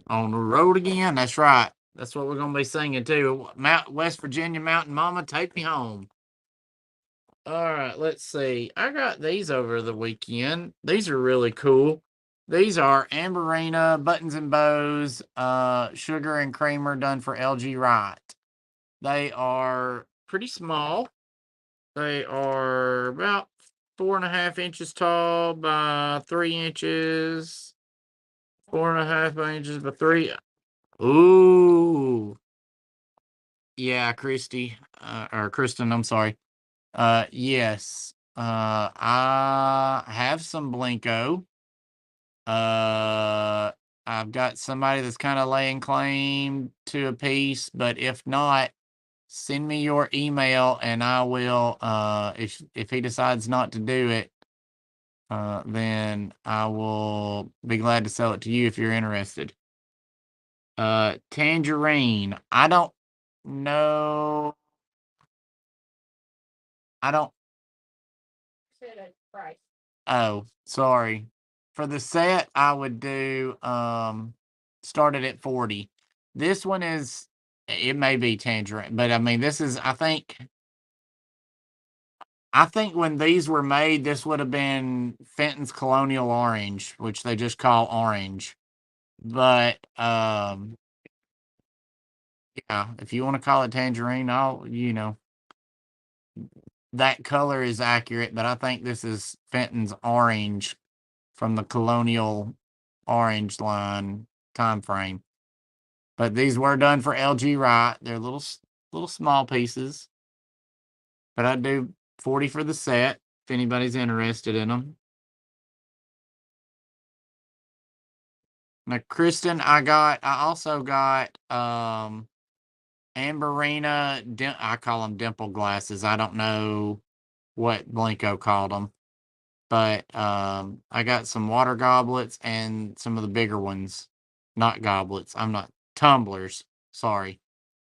On the road again. That's right. That's what we're gonna be singing too. West Virginia Mountain Mama, take me home. All right, let's see. I got these over the weekend. These are really cool. These are Amberina buttons and bows, sugar and creamer done for LG Wright. They are pretty small. They are about 4.5 inches tall by 3 inches. 4.5 inches by three. Ooh, yeah, Christy, or Kristen. I'm sorry. Yes. I have some Blinko. Uh, I've got somebody that's kind of laying claim to a piece, but if not, send me your email and I will. If he decides not to do it, then I will be glad to sell it to you if you're interested. Tangerine. I don't know. I don't. Oh, sorry. For the set, I would do start it at 40. This one is it may be tangerine, but I mean this is I think when these were made, this would have been Fenton's Colonial Orange, which they just call orange. But yeah, if you want to call it tangerine, that color is accurate, but I think this is Fenton's orange from the Colonial Orange line time frame. But these were done for LG Wright. They're little small pieces. But I do 40 for the set if anybody's interested in them. Now, Kristen, I also got Amberina, I call them dimple glasses. I don't know what Blinko called them. But I got some water goblets and some of the bigger ones. Not goblets. I'm not tumblers. Sorry.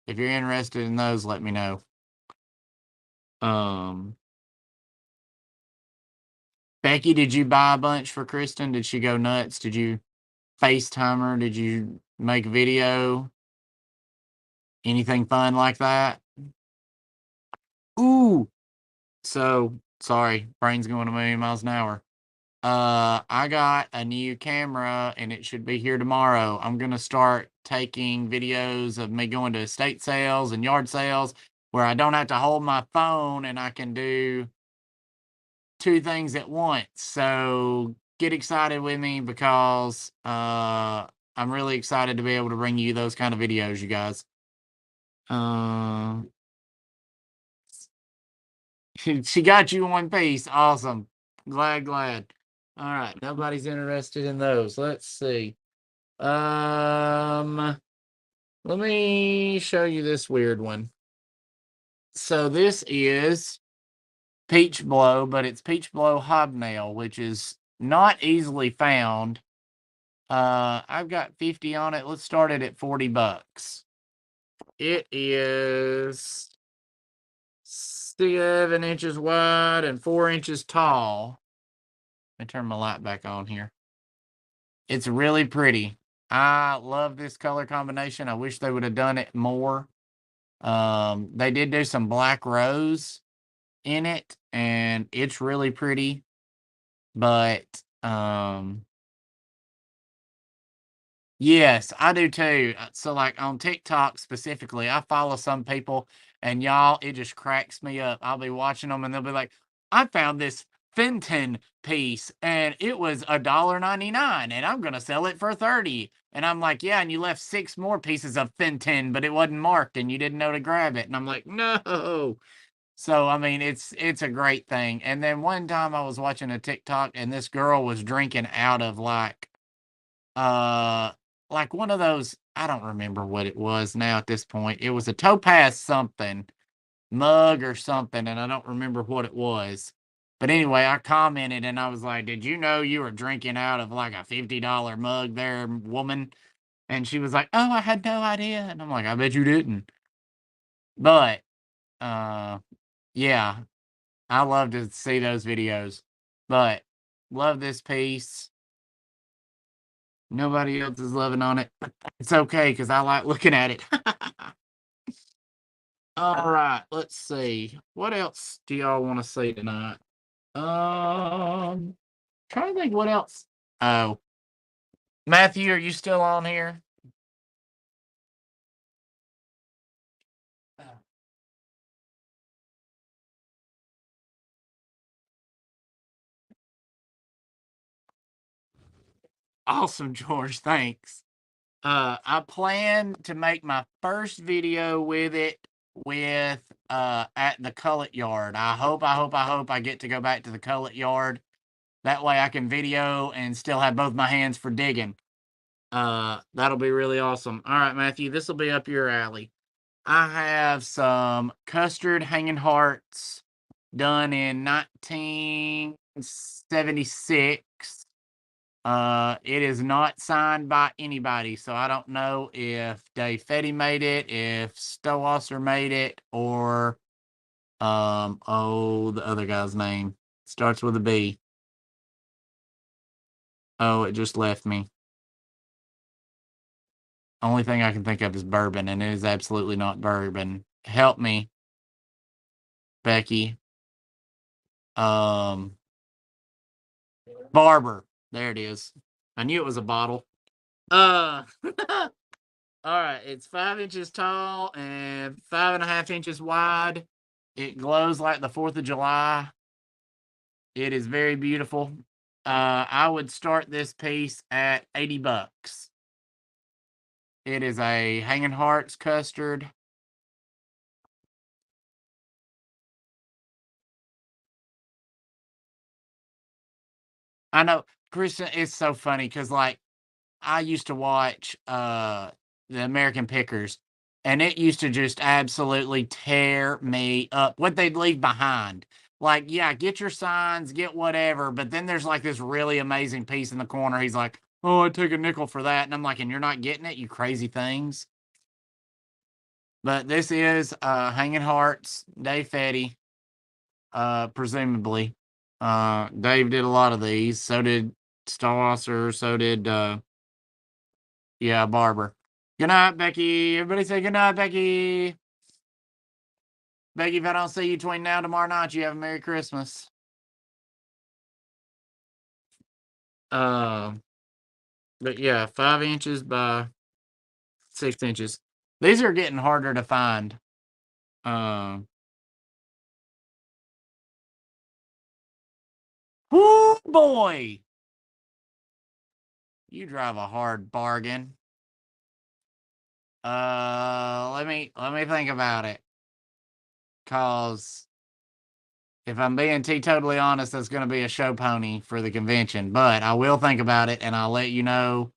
If you're interested in those, let me know. Um, Becky, did you buy a bunch for Kristen? Did she go nuts? Did you FaceTime her? Did you make a video? Anything fun like that? Ooh. So sorry, brain's going a million miles an hour. I got a new camera and it should be here tomorrow. I'm gonna start taking videos of me going to estate sales and yard sales where I don't have to hold my phone and I can do two things at once. So get excited with me because I'm really excited to be able to bring you those kind of videos, you guys. Uh, she got you one piece. Awesome. Glad. All right. Nobody's interested in those. Let's see. Let me show you this weird one. So this is peach blow, but it's peach blow hobnail, which is not easily found. I've got 50 on it. Let's start it at $40. It is 7 inches wide and 4 inches tall. Let me turn my light back on here. It's really pretty. I love this color combination. I wish they would have done it more. They did do some black rose in it, and it's really pretty. But yes, I do too. So like on TikTok specifically, I follow some people and y'all, it just cracks me up. I'll be watching them and they'll be like, I found this Fenton piece and it was $1.99 and I'm gonna sell it for 30. And I'm like, yeah, and you left 6 more pieces of Fenton, but it wasn't marked and you didn't know to grab it. And I'm like, no. So I mean, it's a great thing. And then one time I was watching a TikTok and this girl was drinking out of like uh, like one of those, I don't remember what it was now at this point. It was a topaz something, mug or something, and I don't remember what it was. But anyway, I commented and I was like, "Did you know you were drinking out of like a $50 mug there, woman?" And she was like, "Oh, I had no idea." And I'm like, "I bet you didn't." But uh yeah, I love to see those videos. But love this piece. Nobody else is loving on it. It's okay because I like looking at it. All right, let's see. What else do y'all want to see tonight? Trying to think what else. Oh, Matthew, are you still on here? Awesome, George. Thanks. I plan to make my first video with it with at the cullet yard. I hope I get to go back to the cullet yard. That way I can video and still have both my hands for digging. That'll be really awesome. All right, Matthew, this will be up your alley. I have some custard hanging hearts done in 1976. It is not signed by anybody, so I don't know if Dave Fetty made it, if Stowasser made it, or oh, the other guy's name starts with a B. Oh, it just left me. Only thing I can think of is bourbon, and it is absolutely not bourbon. Help me, Becky. Um, Barber. There it is. I knew it was a bottle. Uh, all right. It's 5 inches tall and 5.5 inches wide. It glows like the 4th of July. It is very beautiful. I would start this piece at $80. It is a Hanging Hearts custard. I know, Kristen, it's so funny because like I used to watch the American Pickers, and it used to just absolutely tear me up what they'd leave behind. Like, yeah, get your signs, get whatever, but then there's like this really amazing piece in the corner. He's like, "Oh, I'd take a nickel for that," and I'm like, "And you're not getting it, you crazy things." But this is Hanging Hearts, Dave Fetty, presumably. Dave did a lot of these. So did Stosser. So did yeah, Barber. Good night, Becky. Everybody say good night, Becky. Becky, if I don't see you between now and tomorrow night, you have a Merry Christmas. Uh, but yeah, 5 inches by 6 inches. These are getting harder to find. Um, whoo boy, you drive a hard bargain. Let me think about it. Cause if I'm being totally honest, that's going to be a show pony for the convention. But I will think about it, and I'll let you know.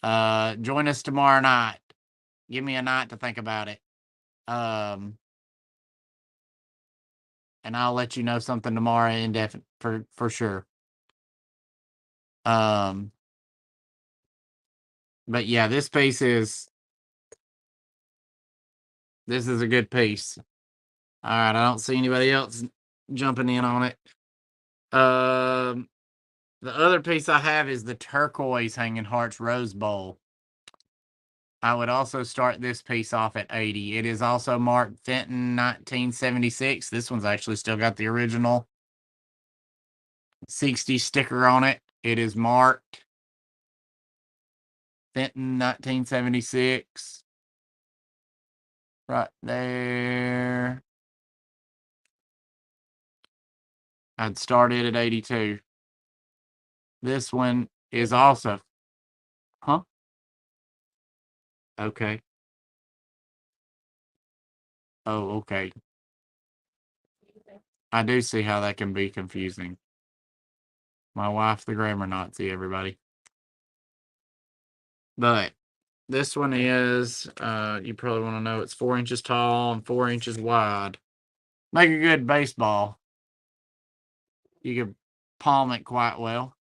Join us tomorrow night. Give me a night to think about it. Um, and I'll let you know something tomorrow indefinite for sure. Um, but yeah, this is a good piece. All right, I don't see anybody else jumping in on it. Um, the other piece I have is the turquoise Hanging Hearts Rose Bowl. I would also start this piece off at 80. It is also marked Fenton 1976. This one's actually still got the original 60 sticker on it. It is marked Fenton 1976. Right there. I'd started at 82. This one is also, huh? Okay. Oh, okay. I do see how that can be confusing. My wife, the grammar Nazi, everybody. But this one is, you probably want to know it's 4 inches tall and 4 inches wide. Make a good baseball. You could palm it quite well.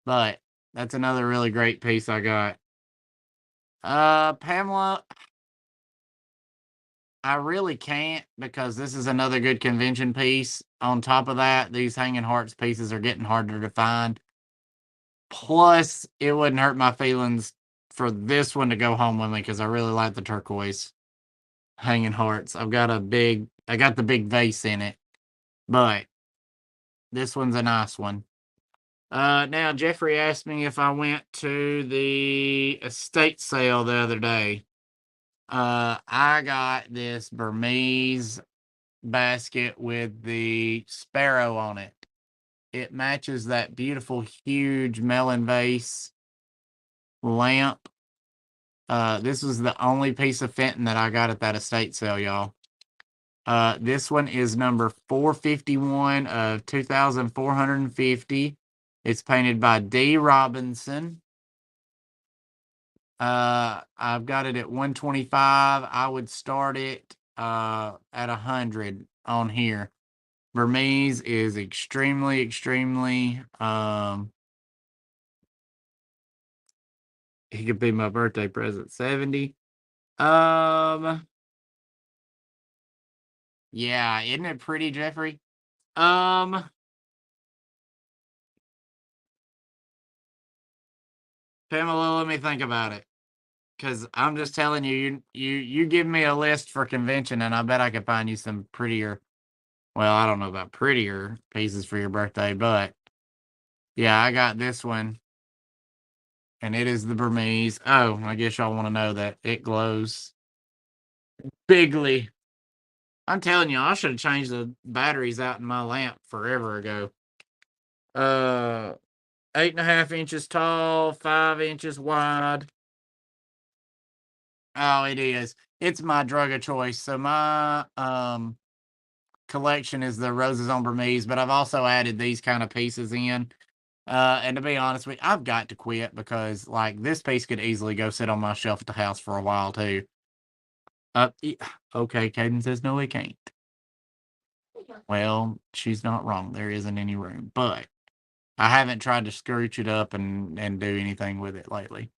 But that's another really great piece I got. Pamela, I really can't because this is another good convention piece. On top of that, these hanging hearts pieces are getting harder to find. Plus, it wouldn't hurt my feelings for this one to go home with me because I really like the turquoise hanging hearts. I got the big vase in it, but this one's a nice one. Now Jeffrey asked me if I went to the estate sale the other day. I got this Burmese basket with the sparrow on it. It matches that beautiful, huge melon vase lamp. This was the only piece of Fenton that I got at that estate sale, y'all. This one is number 451 of 2,450. It's painted by D. Robinson. I've got it at 125. I would start it at 100 on here. Burmese is extremely, extremely he could be my birthday present. 70. Yeah, isn't it pretty, Jeffrey? Um Pamela, let me think about it. Cause I'm just telling you, you give me a list for convention and I bet I could find you some prettier, well, I don't know about prettier pieces for your birthday, but yeah, I got this one and it is the Burmese. Oh, I guess y'all want to know that it glows bigly. I'm telling you, I should have changed the batteries out in my lamp forever ago. Uh, 8.5 inches tall, 5 inches wide. Oh, it is. It's my drug of choice. So my collection is the roses on Burmese, but I've also added these kind of pieces in. And to be honest with you, I've got to quit because like this piece could easily go sit on my shelf at the house for a while too. Okay, Caden says no, it can't. Well, she's not wrong. There isn't any room, but I haven't tried to scrooge it up and do anything with it lately.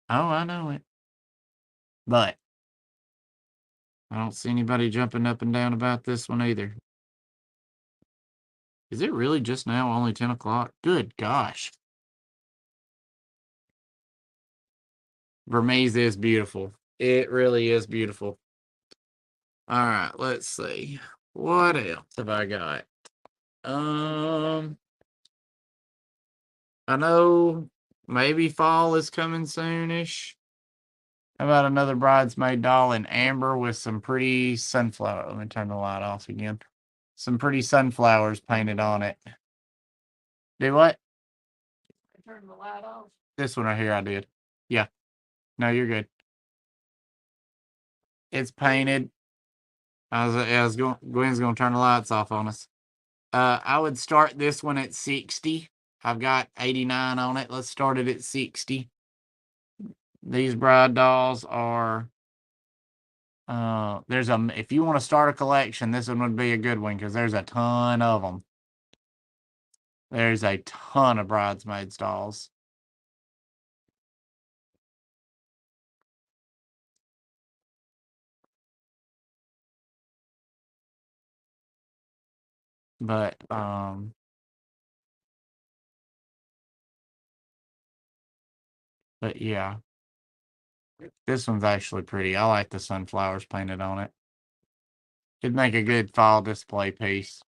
Oh, I know it. But I don't see anybody jumping up and down about this one either. Is it really just now only 10 o'clock? Good gosh. Burmese is beautiful. It really is beautiful. All right, let's see. What else have I got? Um, I know maybe fall is coming soonish. How about another bridesmaid doll in amber with some pretty sunflower? Let me turn the light off again. Some pretty sunflowers painted on it. Do what? Turn the light off. This one right here, I did. Yeah. No, you're good. It's painted. Gwen's gonna turn the lights off on us. I would start this one at 60. I've got 89 on it. Let's start it at 60. These bride dolls are if you want to start a collection, this one would be a good one because there's a ton of them. There's a ton of bridesmaids dolls. But yeah, this one's actually pretty. I like the sunflowers painted on it. It'd make a good fall display piece.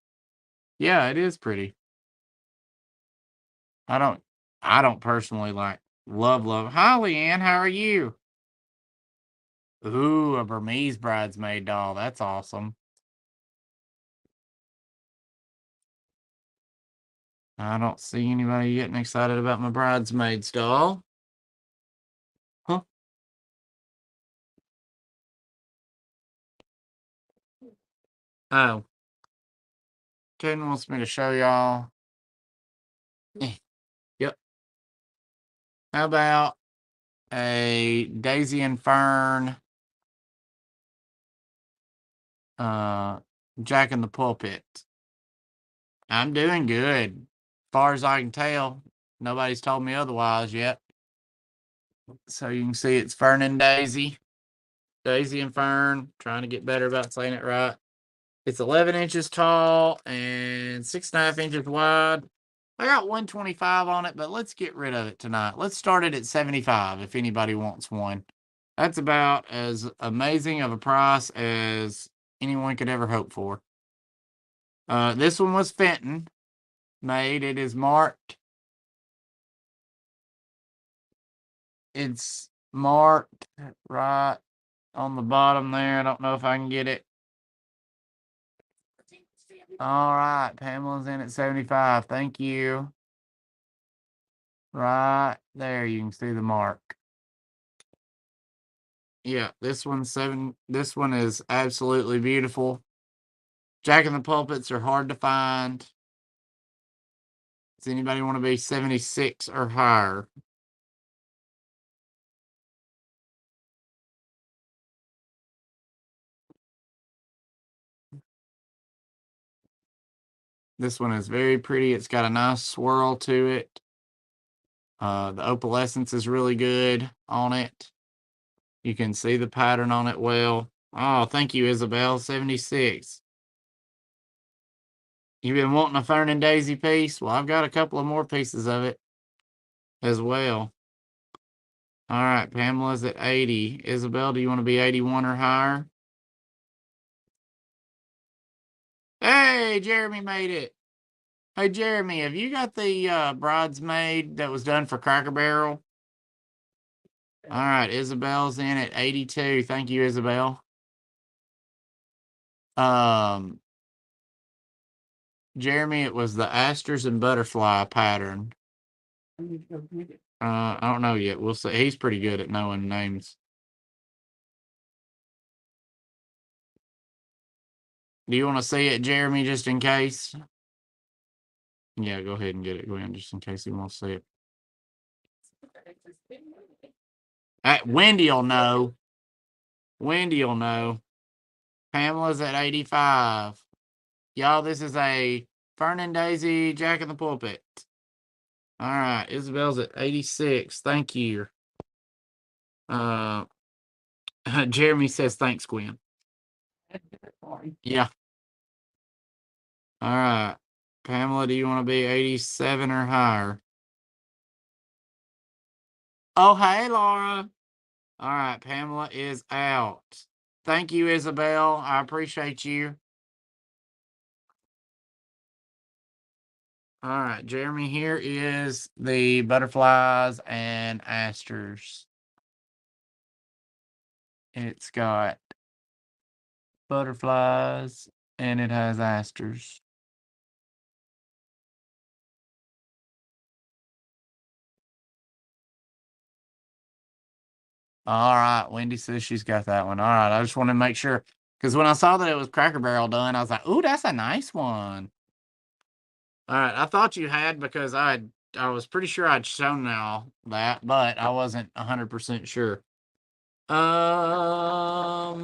Yeah, it is pretty. I don't I don't personally like love. Hi, Leanne, how are you? Ooh, a Burmese bridesmaid doll. That's awesome. I don't see anybody getting excited about my bridesmaid's doll. Huh? Oh, Caden wants me to show y'all. Eh, yep. How about a Daisy and Fern Jack in the Pulpit? I'm doing good. As far as I can tell, nobody's told me otherwise yet. So you can see it's Fern and Daisy. Daisy and Fern, trying to get better about saying it right. It's 11 inches tall and 6.5 inches wide. I got 125 on it, but let's get rid of it tonight. Let's start it at 75 if anybody wants one. That's about as amazing of a price as anyone could ever hope for. This one was Fenton made. It is marked. It's marked right on the bottom there. I don't know if I can get it. All right, Pamela's in at 75. Thank you. Right there, you can see the mark. Yeah, this one's 7. This one is absolutely beautiful. Jack in the Pulpits are hard to find. Does anybody want to be 76 or higher? This one is very pretty. It's got a nice swirl to it. The opalescence is really good on it. You can see the pattern on it well. Oh, thank you, Isabel. 76. You've been wanting a Fern and Daisy piece? Well, I've got a couple of more pieces of it as well. All right, Pamela's at 80. Isabel, do you want to be 81 or higher? Hey, Jeremy made it. Hey, Jeremy, have you got the bridesmaid that was done for Cracker Barrel? All right, Isabel's in at 82. Thank you, Isabel. Jeremy, it was the asters and butterfly pattern. I don't know yet. We'll see. He's pretty good at knowing names. Do you want to see it, Jeremy, just in case? Yeah, go ahead and get it, Gwen, just in case he wants to see it. Wendy'll know. Wendy'll know. Pamela's at 85. Y'all, this is a Fern and Daisy Jack in the Pulpit. All right, Isabel's at 86. Thank you. Jeremy says thanks, Gwen. Yeah. All right. Pamela, do you want to be 87 or higher? Oh, hey, Laura. All right, Pamela is out. Thank you, Isabel. I appreciate you. All right, Jeremy, here is the butterflies and asters. It's got butterflies and it has asters. All right, Wendy says she's got that one. All right, I just want to make sure because when I saw that it was Cracker Barrel done, I was like, "Ooh, that's a nice one." All right, I thought you had because I was pretty sure I'd shown all that, but I wasn't 100% sure. How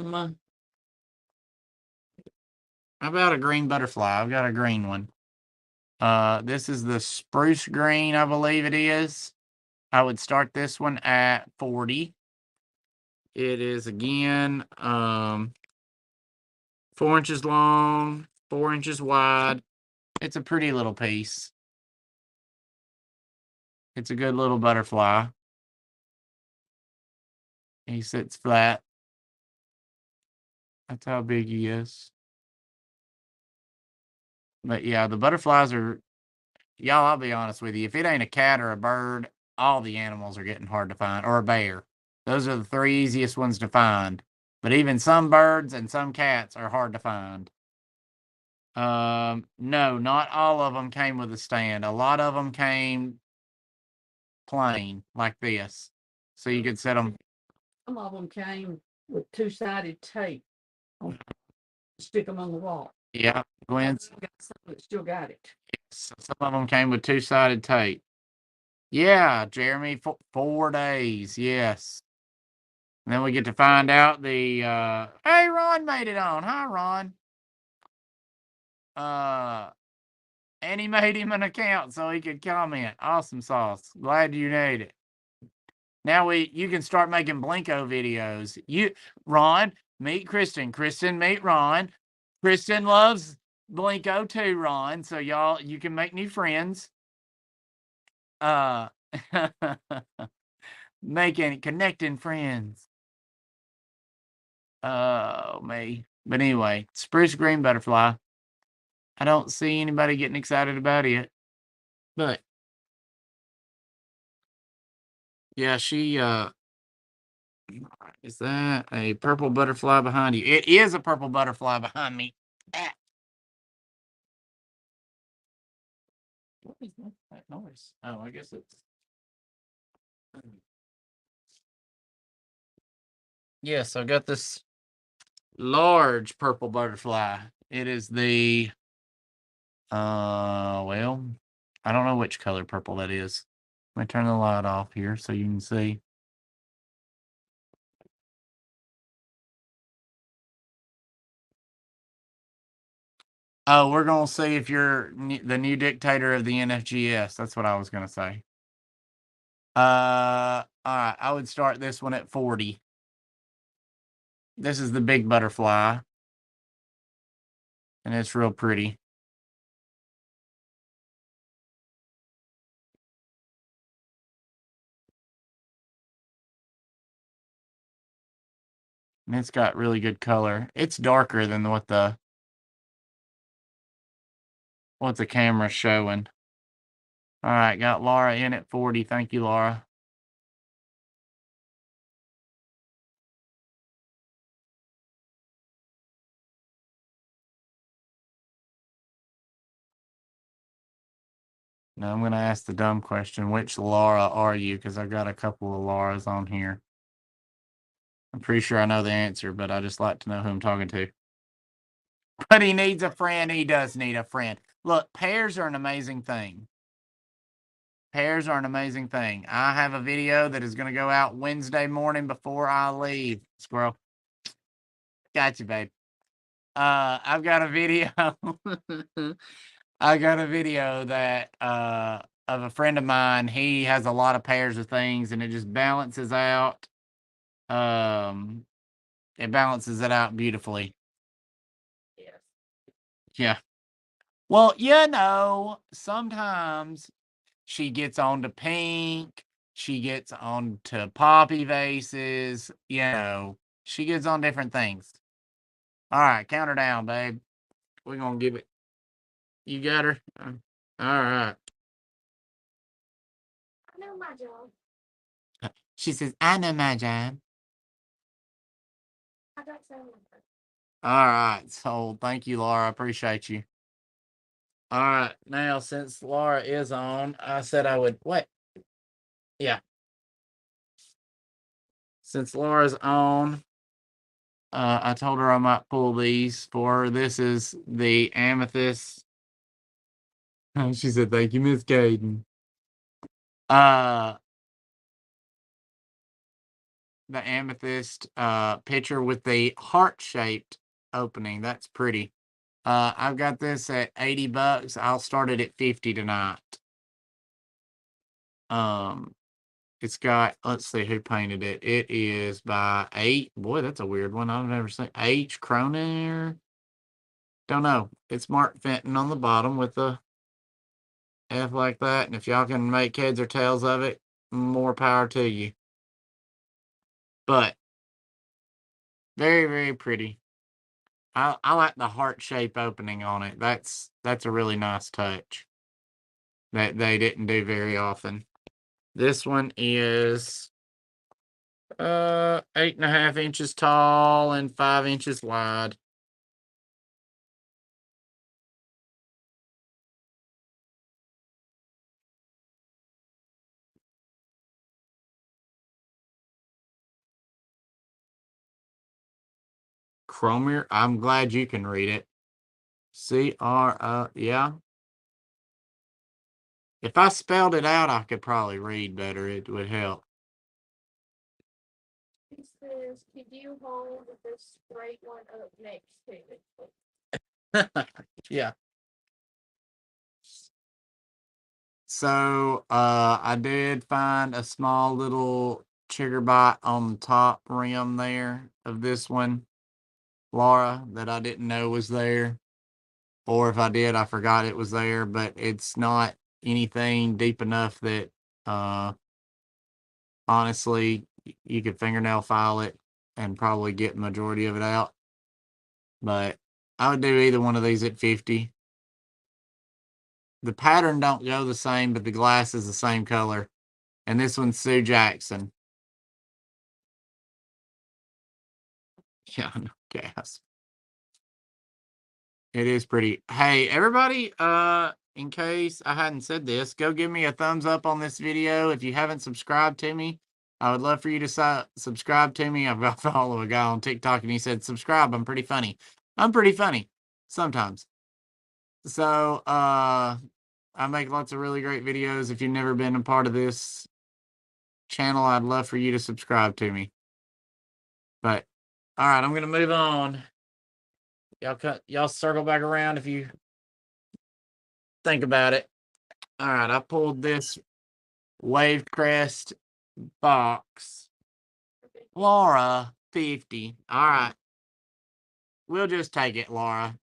about a green butterfly? I've got a green one. This is the spruce green, I believe it is. I would start this one at 40. It is again 4 inches long, 4 inches wide. It's a pretty little piece. It's a good little butterfly. He sits flat. That's how big he is. But yeah, the butterflies are, y'all, I'll be honest with you. If it ain't a cat or a bird, all the animals are getting hard to find, or a bear. Those are the 3 easiest ones to find. But even some birds and some cats are hard to find. No, not all of them came with a stand. A lot of them came plain like this. So you could set them. Some of them came with two-sided tape. Stick them on the wall. Yeah, Gwen. Some that still got it. Some of them came with two-sided tape. Yeah, Jeremy, 4 days. Yes. And then we get to find out hey, Ron made it on. Hi, Ron. Uh, and he made him an account so he could comment. Awesome sauce. Glad you made it. Now you can start making Blinko videos. Ron, meet Kristen. Kristen, meet Ron. Kristen loves Blinko too, Ron. So you can make new friends. Uh, connecting friends. Oh, me. But anyway, spruce green butterfly. I don't see anybody getting excited about it. But yeah, is that a purple butterfly behind you? It is a purple butterfly behind me. Ah, what is that noise? Oh, I guess it's. Yes, I got this large purple butterfly. It is well, I don't know which color purple that is. Let me turn the light off here so you can see. Oh, we're gonna see if you're the new dictator of the NFGS. That's what I was gonna say. All right. I would start this one at 40. This is the big butterfly, and it's real pretty. And it's got really good color. It's darker than what the camera's showing. All right, got Laura in at 40. Thank you, Laura. Now I'm going to ask the dumb question. Which Laura are you? Because I've got a couple of Lauras on here. I'm pretty sure I know the answer, but I just like to know who I'm talking to. But he needs a friend. He does need a friend. Look, pairs are an amazing thing. Pairs are an amazing thing. I have a video that is going to go out Wednesday morning before I leave. Squirrel. Got you, babe. I've got a video. I got a video that of a friend of mine. He has a lot of pairs of things, and it just balances out. Um, it balances it out beautifully. Yes. Yeah. Well, sometimes she gets onto pink. She gets onto poppy vases. She gets on different things. All right, count her down, babe. We're gonna give it. You got her. All right. I know my job. She says, "I know my job." I got seven. All right. So thank you, Laura. I appreciate you. All right. Now, since Laura is on, I said I would wait. Yeah. Since Laura's on, I told her I might pull these for her. This is the amethyst. She said, "Thank you, Miss Caden." Uh, the amethyst picture with the heart-shaped opening. That's pretty. I've got this at $80. I'll start it at 50 tonight. Um, it's got, let's see who painted it. It is by boy, that's a weird one. I've never seen H. Croner. Don't know. It's Mark Fenton on the bottom with the F like that. And if y'all can make heads or tails of it, more power to you. But very, very pretty. I like the heart shape opening on it. That's a really nice touch that they didn't do very often. This one is 8.5 inches tall and 5 inches wide. Chromier. I'm glad you can read it. Yeah. If I spelled it out, I could probably read better. It would help. He says, could you hold this straight one up next to it? Yeah. So I did find a small little chigger bite on the top rim there of this one, Laura, that I didn't know was there. Or if I did, I forgot it was there, but it's not anything deep enough that honestly you could fingernail file it and probably get the majority of it out. But I would do either one of these at 50. The pattern don't go the same, but the glass is the same color. And this one's Sue Jackson. Yeah, no gas. It is pretty. Hey, everybody, in case I hadn't said this, go give me a thumbs up on this video. If you haven't subscribed to me, I would love for you to subscribe to me. I've got to follow a guy on TikTok and he said, subscribe. I'm pretty funny. I'm pretty funny sometimes. So, I make lots of really great videos. If you've never been a part of this channel, I'd love for you to subscribe to me. But, all right, I'm going to move on. Y'all circle back around if you think about it. All right, I pulled this wave crest box. Laura, 50. All right. We'll just take it, Laura,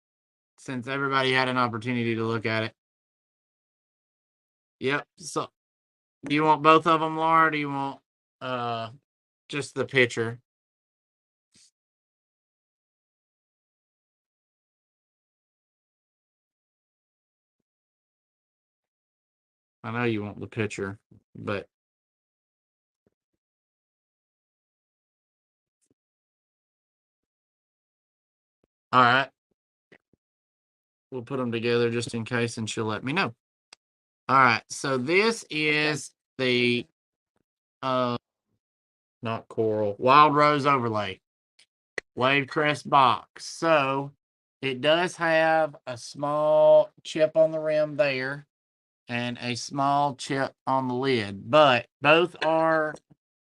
since everybody had an opportunity to look at it. Yep. So, do you want both of them, Laura? Or do you want just the picture? I know you want the picture, but all right. We'll put them together just in case, and she'll let me know. All right. So this is the not coral, wild rose overlay wave crest box. So it does have a small chip on the rim there and a small chip on the lid, but both are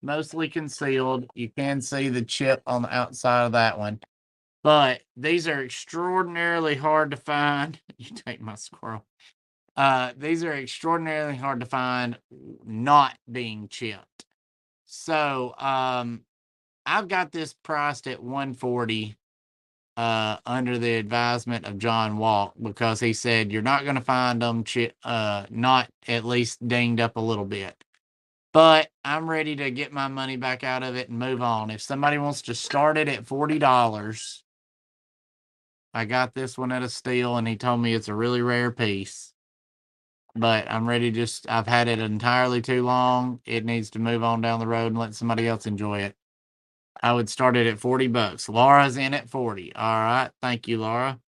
mostly concealed. You can see the chip on the outside of that one, but these are extraordinarily hard to find. You take my squirrel. These are extraordinarily hard to find not being chipped. So I've got this priced at $140 under the advisement of John Walk, because he said you're not going to find them not at least dinged up a little bit. But I'm ready to get my money back out of it and move on. If somebody wants to start it at $40, I got this one at a steal, and he told me it's a really rare piece. But I'm ready I've had it entirely too long. It needs to move on down the road and let somebody else enjoy it. I would start it at $40. Laura's in at 40. All right. Thank you, Laura.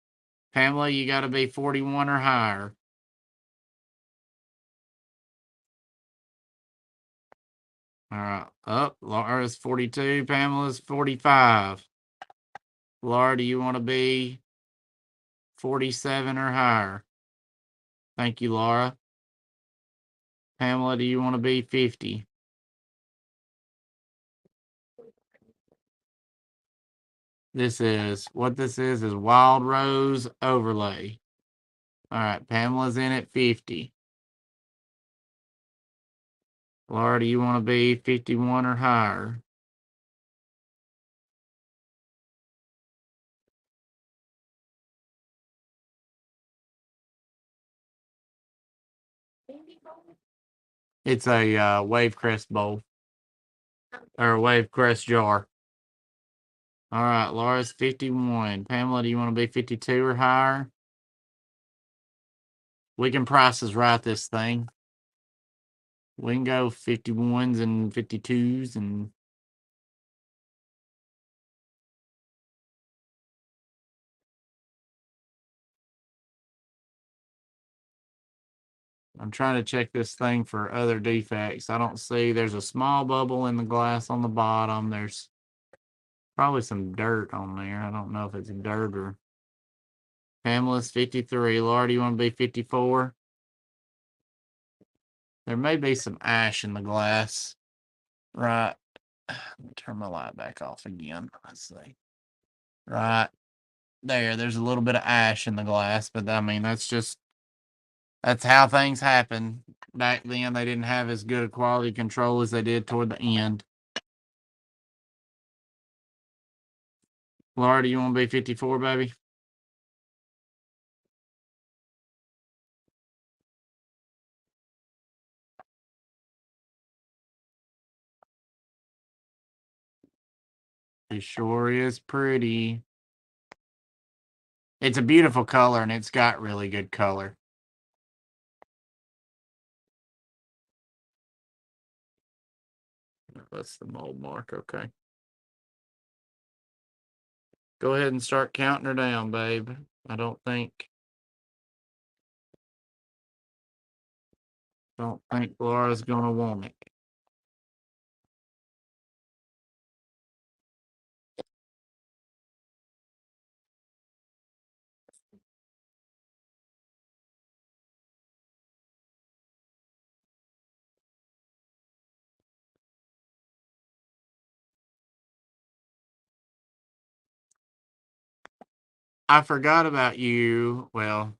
Pamela, you got to be 41 or higher. All right. Up. Laura's 42. Pamela's 45. Laura, do you want to be 47 or higher? Thank you, Laura. Pamela, do you want to be 50? This is Wild Rose Overlay. All right. Pamela's in at 50. Laura, do you want to be 51 or higher? It's a wave crest bowl or a wave crest jar. All right, Laura's 51. Pamela, do you want to be 52 or higher? We can prices right this thing. We can go 51s and 52s and I'm trying to check this thing for other defects. I don't see. There's a small bubble in the glass on the bottom. There's probably some dirt on there. I don't know if it's dirt or. Pamela's 53. Laura, do you want to be 54? There may be some ash in the glass. Right. Let me turn my light back off again. Let's see. Right there. There's a little bit of ash in the glass, but I mean, that's how things happen. Back then, they didn't have as good a quality control as they did toward the end. Laura, do you want to be 54, baby? It sure is pretty. It's a beautiful color, and it's got really good color. That's the mold mark, okay. Go ahead and start counting her down, babe. I don't think Laura's gonna want it. I forgot about you. Well,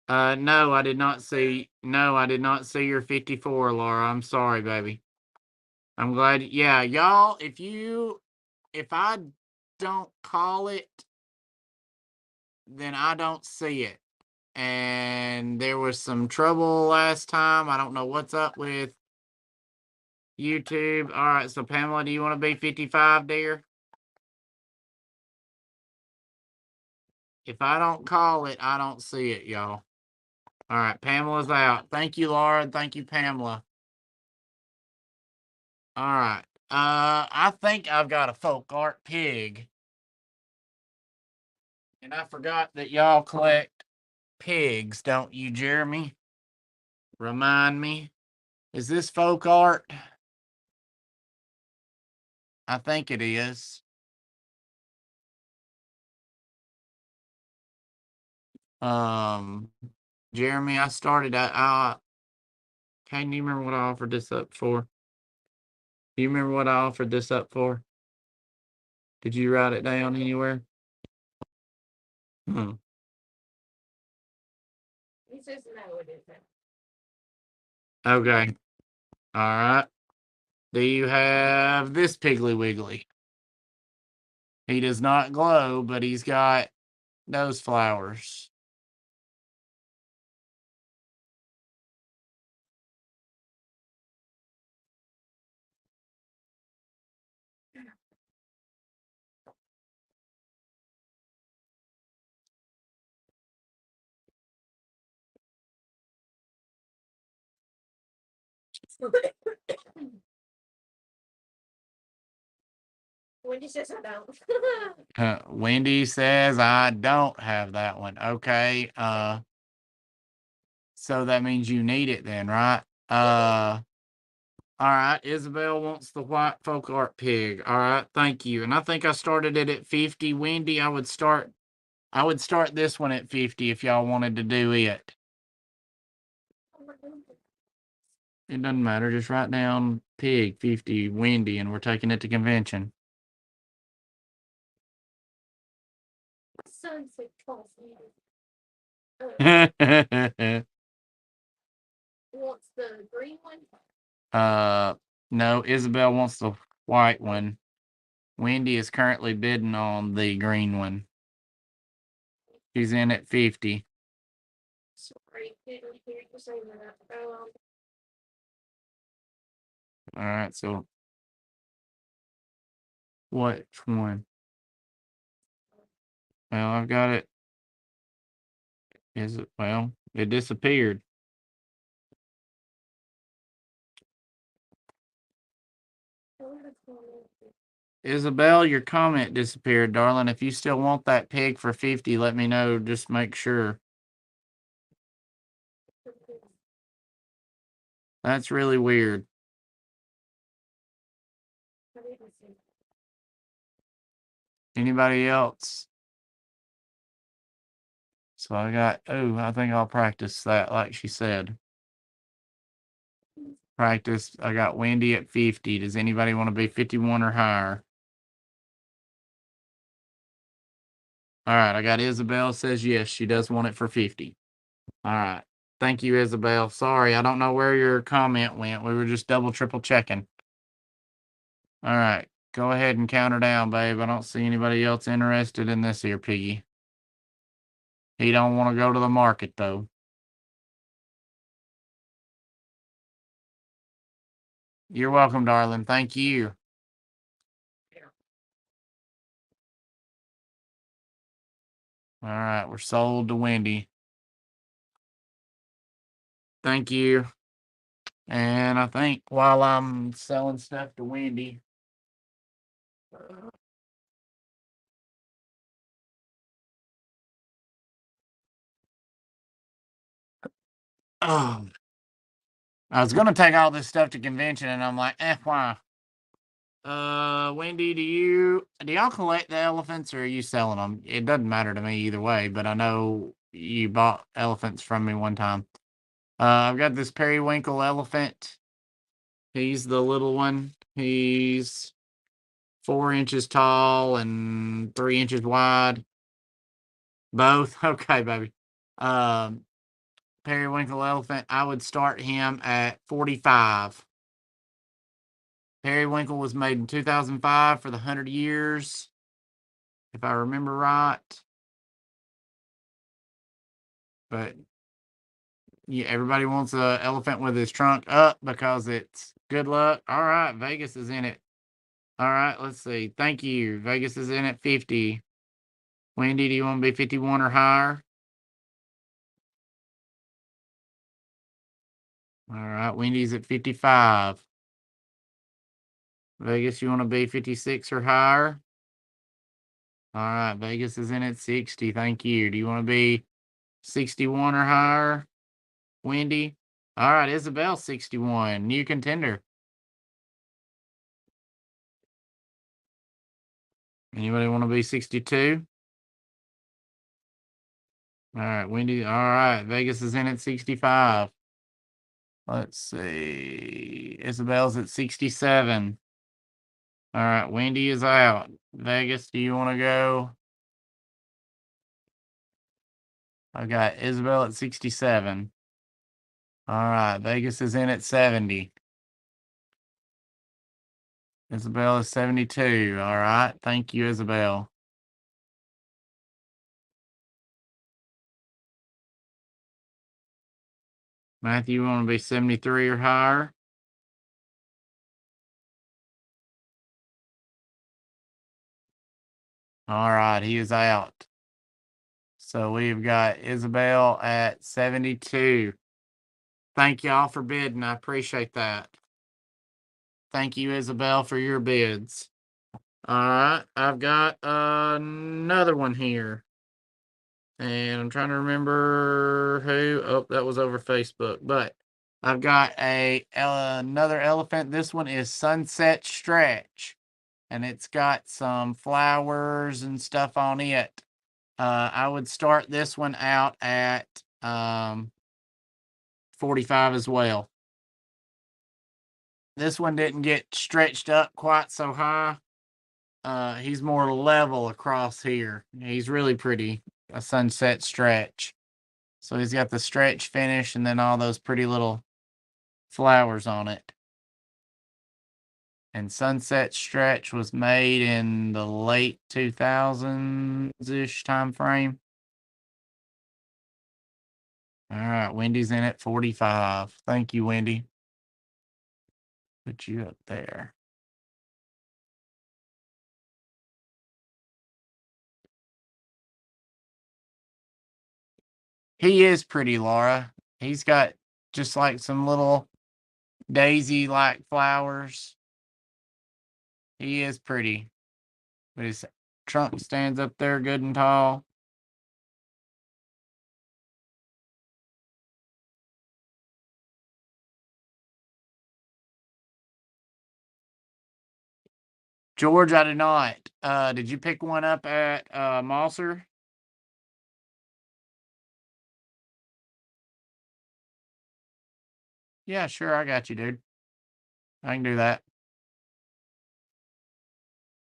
no, I did not see. No, I did not see your 54, Laura. I'm sorry, baby. I'm glad. Yeah, y'all. If I don't call it, then I don't see it. And there was some trouble last time. I don't know what's up with YouTube. All right, so Pamela, do you want to be 55, dear? If I don't call it, I don't see it, y'all. All right, Pamela's out. Thank you, Laura. Thank you, Pamela. All right. I think I've got a folk art pig. And I forgot that y'all collect pigs, don't you, Jeremy? Remind me. Is this folk art? I think it is. Um, Jeremy, I started. Can't you remember what I offered this up for? Do you remember what I offered this up for? Did you write it down anywhere? Hmm. He says no, it isn't. Okay. All right. Do you have this Piggly Wiggly? He does not glow, but he's got those flowers. Wendy says I don't. Wendy says I don't have that one. Okay. So that means you need it then, right? All right. Isabel wants the white folk art pig. All right. Thank you. And I think I started it at 50. Wendy, I would start this one at 50 if y'all wanted to do it. It doesn't matter. Just write down pig 50 Wendy and we're taking it to convention. Sunset calls me. Wants the green one? No, Isabel wants the white one. Wendy is currently bidding on the green one. She's in at 50. Sorry, didn't hear you say that. All right, so which one? Well, I've got it. Is it? Well, it disappeared. Isabel, your comment disappeared, darling. If you still want that pig for 50, let me know. Just make sure. That's really weird. Anybody else? So I think I'll practice that like she said. practice. I got Wendy at 50. Does anybody want to be 51 or higher? All right, I got Isabel says yes, she does want it for 50. All right. Thank you, Isabel. Sorry, I don't know where your comment went. We were just double, triple checking. All right. Go ahead and count her down, babe. I don't see anybody else interested in this here piggy. He don't want to go to the market though. You're welcome, darling. Thank you. All right, we're sold to Wendy. Thank you. And I think while I'm selling stuff to Wendy, oh, I was gonna take all this stuff to convention, and I'm like, why? Wendy, do y'all collect the elephants or are you selling them? It doesn't matter to me either way, but I know you bought elephants from me one time. I've got this periwinkle elephant. He's the little one. He's 4 inches tall and 3 inches wide. Both? Okay, baby. Um, periwinkle elephant, I would start him at 45. Periwinkle was made in 2005 for the 100 years, if I remember right. But yeah, everybody wants a elephant with his trunk up because it's good luck. All right, Vegas is in it. All right, let's see. Thank you. Vegas is in at 50. Wendy, do you want to be 51 or higher? All right, Wendy's at 55. Vegas, you want to be 56 or higher? All right, Vegas is in at 60. Thank you. Do you want to be 61 or higher, Wendy? All right, Isabel, 61. New contender. Anybody want to be 62? All right, Wendy. All right, Vegas is in at 65. Let's see. Isabel's at 67. All right, Wendy is out. Vegas, do you want to go? I've got Isabel at 67. All right, Vegas is in at 70. Isabel is 72. All right, thank you, Isabel. Matthew, you want to be 73 or higher? All right, he is out. So we've got Isabel at 72. Thank y'all for bidding. I appreciate that. Thank you, Isabel, for your bids. All right, I've got another one here. And I'm trying to remember who. Oh, that was over Facebook. But I've got another elephant. This one is Sunset Stretch. And it's got some flowers and stuff on it. I would start this one out at 45 as well. This one didn't get stretched up quite so high. He's more level across here. He's really pretty. A sunset stretch. So he's got the stretch finish and then all those pretty little flowers on it. And Sunset Stretch was made in the late 2000s-ish time frame. All right, Wendy's in at 45. Thank you, Wendy. Put you up there. He is pretty, Laura. He's got just like some little daisy like flowers. He is pretty. But his trunk stands up there good and tall. George, I did not. Did you pick one up at Mosser? Yeah, sure. I got you, dude. I can do that.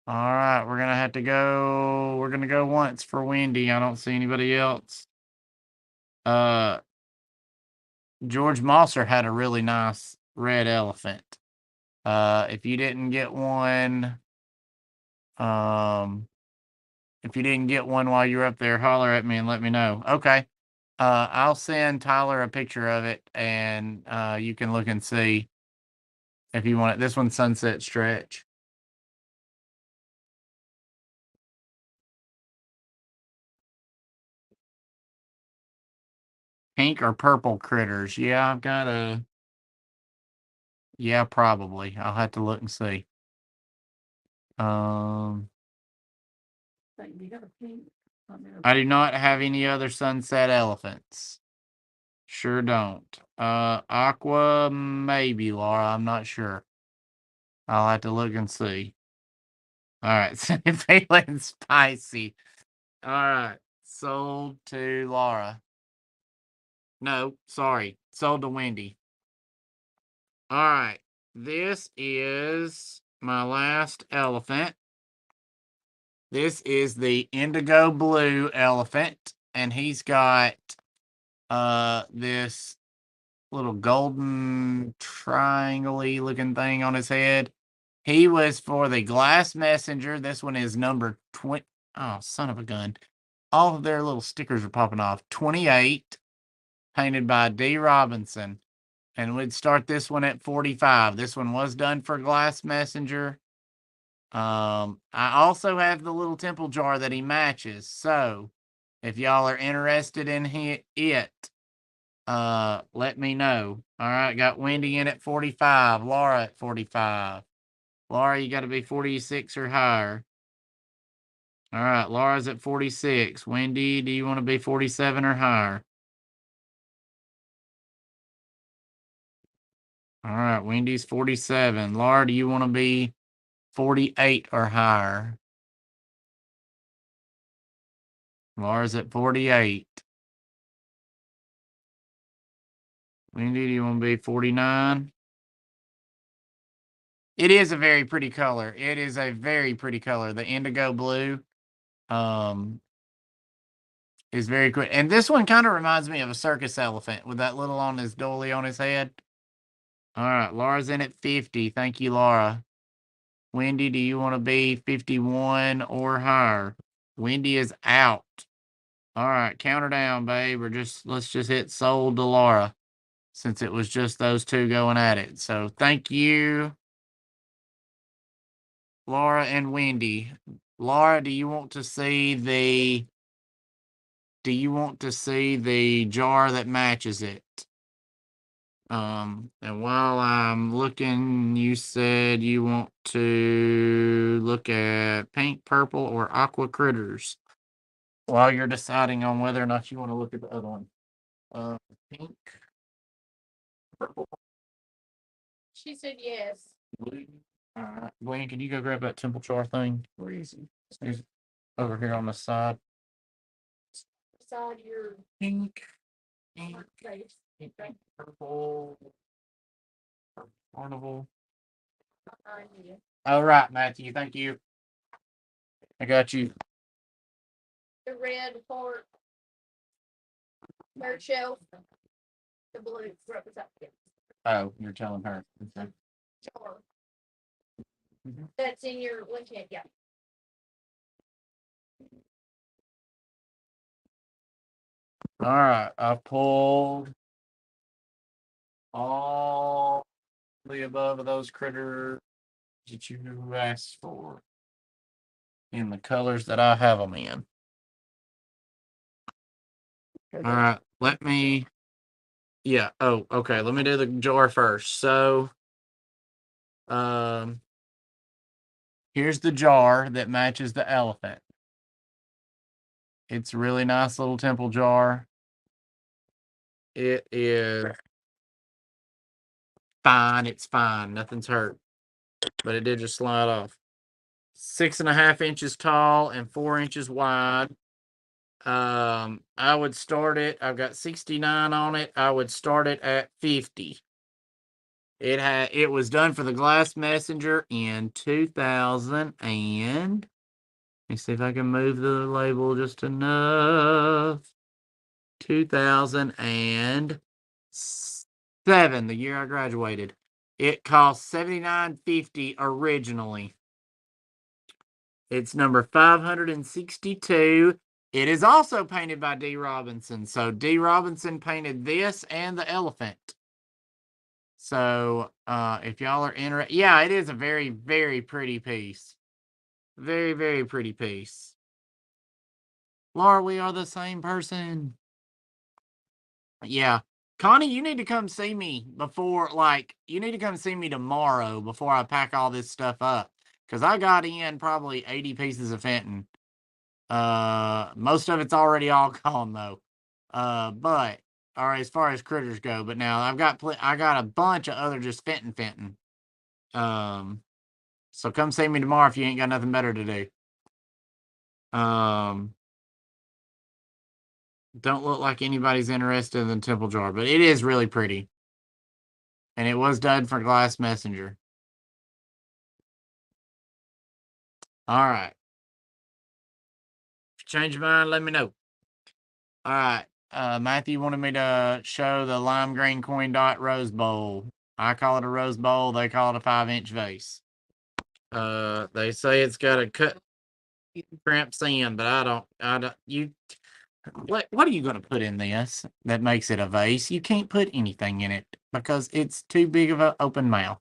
All right, we're gonna have to go. We're gonna go once for Wendy. I don't see anybody else. Uh, George Mosser had a really nice red elephant. If you didn't get one, um, if you didn't get one while you were up there, holler at me and let me know. Okay. I'll send Tyler a picture of it, and you can look and see if you want it. This one's Sunset Stretch. Pink or purple critters? Yeah, I've got a. Yeah, probably. I'll have to look and see. Um, You got a pink? I do not have any other sunset elephants. Sure don't. Aqua, maybe, Laura. I'm not sure. I'll have to look and see. All right, feeling spicy. All right, sold to Laura. No, sorry, sold to Wendy. All right, this is my last elephant. This is the indigo blue elephant, and he's got this little golden triangle-y looking thing on his head. He was for the Glass Messenger. This one is number 20. Oh, son of a gun. All of their little stickers are popping off. 28, painted by D. Robinson. And we'd start this one at 45. This one was done for Glass Messenger. I also have the little temple jar that he matches. So if y'all are interested in it, let me know. All right, got Wendy in at 45, Laura at 45. Laura, you got to be 46 or higher. All right, Laura's at 46. Wendy, do you want to be 47 or higher? All right, Wendy's 47. Laura, do you want to be 48 or higher? Laura's at 48. Wendy, do you want to be 49? It is a very pretty color. It is a very pretty color. The indigo blue is very cool. And this one kind of reminds me of a circus elephant with that little on his dolly on his head. All right, Laura's in at 50. Thank you, Laura. Wendy, do you want to be 51 or higher? Wendy is out. All right, count her down, babe, or let's just hit sold to Laura since it was just those two going at it. So thank you, Laura and Wendy. Laura, do you want to see the jar that matches it? And while I'm looking, you said you want to look at pink, purple, or aqua critters while you're deciding on whether or not you want to look at the other one. Uh, Pink, purple, She said yes. blue. All right, Gwen, can you go grab that temple char thing? Where is he? He's over here on the side. Beside your Pink, pink, face. pink, purple, carnival. Yeah. All right, Matthew. Thank you. I got you. The red part. Third shelf. The blue representative. Oh, you're telling her. Okay. Jar. Mhm. That's in your link hand, yeah. All right, I pulled all the above of those critters that you asked for in the colors that I have them in. All right, let me. Yeah. Oh, okay. Let me do the jar first. So, um, here's the jar that matches the elephant. It's a really nice little temple jar. It is fine. It's fine. Nothing's hurt, but it did just slide off. 6.5 inches tall and 4 inches wide. I would start it. I've got 69 on it. I would start it at 50. It was done for the Glass Messenger in 2000 and let me see if I can move the label just enough. 2007, the year I graduated. It cost $79.50 originally. It's number 562. It is also painted by D. Robinson. So D. Robinson painted this and the elephant. So if y'all are interested, yeah, it is a very, very pretty piece. Very, very pretty piece. Laura, we are the same person. Yeah. Connie, you need to come see me before, you need to come see me tomorrow before I pack all this stuff up. Because I got in probably 80 pieces of Fenton. Most of it's already all gone though. But or as far as critters go, but now I got a bunch of other just Fenton. So come see me tomorrow if you ain't got nothing better to do. Don't look like anybody's interested in the temple jar, but it is really pretty. And it was done for Glass Messenger. All right. If you change your mind, let me know. All right. Matthew wanted me to show the lime green coin dot rose bowl. I call it a rose bowl. They call it a 5-inch vase. They say it's got a cut cramp sand, but I don't, what are you going to put in this that makes it a vase? You can't put anything in it because it's too big of an open mouth.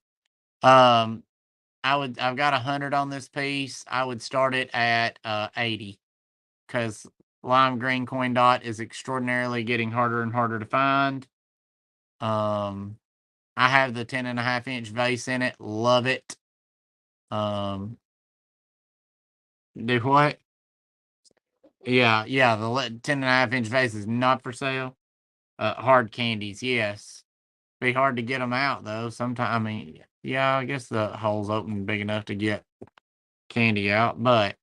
Um, I've got 100 on this piece. I would start it at 80 because lime green coin dot is extraordinarily getting harder and harder to find. I have the 10.5-inch vase in it. Love it. Do what? Yeah, the 10.5-inch vase is not for sale. Hard candies, yes. Be hard to get them out though. Sometimes, I mean, yeah, I guess the hole's open big enough to get candy out, but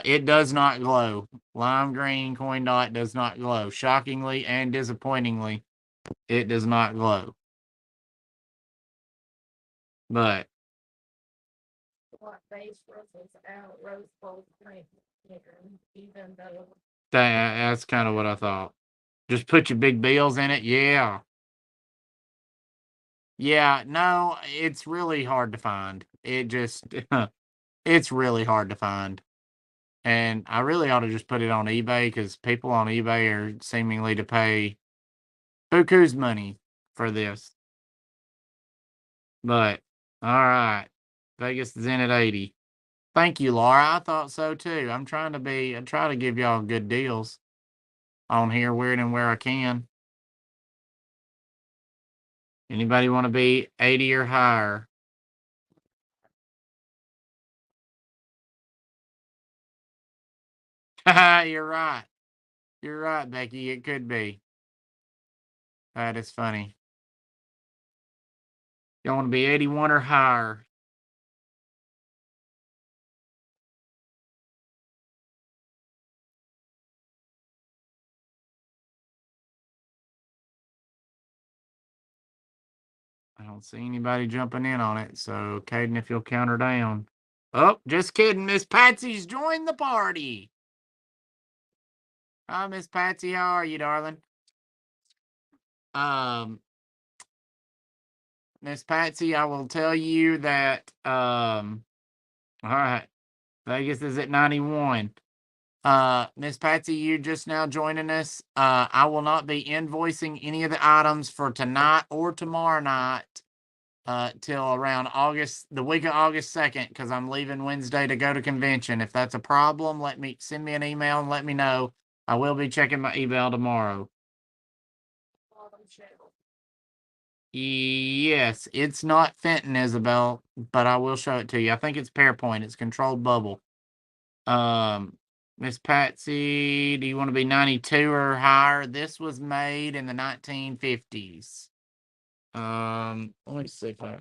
it does not glow. Lime green coin dot does not glow. Shockingly and disappointingly, it does not glow. But that's kind of what I thought. Just put your big bills in it. Yeah. Yeah, no, it's really hard to find. It just it's really hard to find. And I really ought to just put it on eBay because people on eBay are seemingly to pay buku's money for this. But all right, Vegas is in at 80. Thank you, Laura. I thought so too. I try to give y'all good deals on here where I can. Anybody want to be 80 or higher? You're right. You're right, Becky. It could be. That is funny. Y'all want to be 81 or higher? I don't see anybody jumping in on it. So, Caden, if you'll count her down. Oh, just kidding. Miss Patsy's joined the party. Hi, Miss Patsy. How are you, darling? Um, Miss Patsy, I will tell you that all right, Vegas is at 91. Miss Patsy, you just now joining us. I will not be invoicing any of the items for tonight or tomorrow night till around the week of August 2nd, because I'm leaving Wednesday to go to convention. If that's a problem, send me an email and let me know. I will be checking my email tomorrow. Yes, it's not Fenton, Isabel, but I will show it to you. I think it's Pearpoint. It's controlled bubble. Miss Patsy, do you want to be 92 or higher? This was made in the 1950s. Let me see if I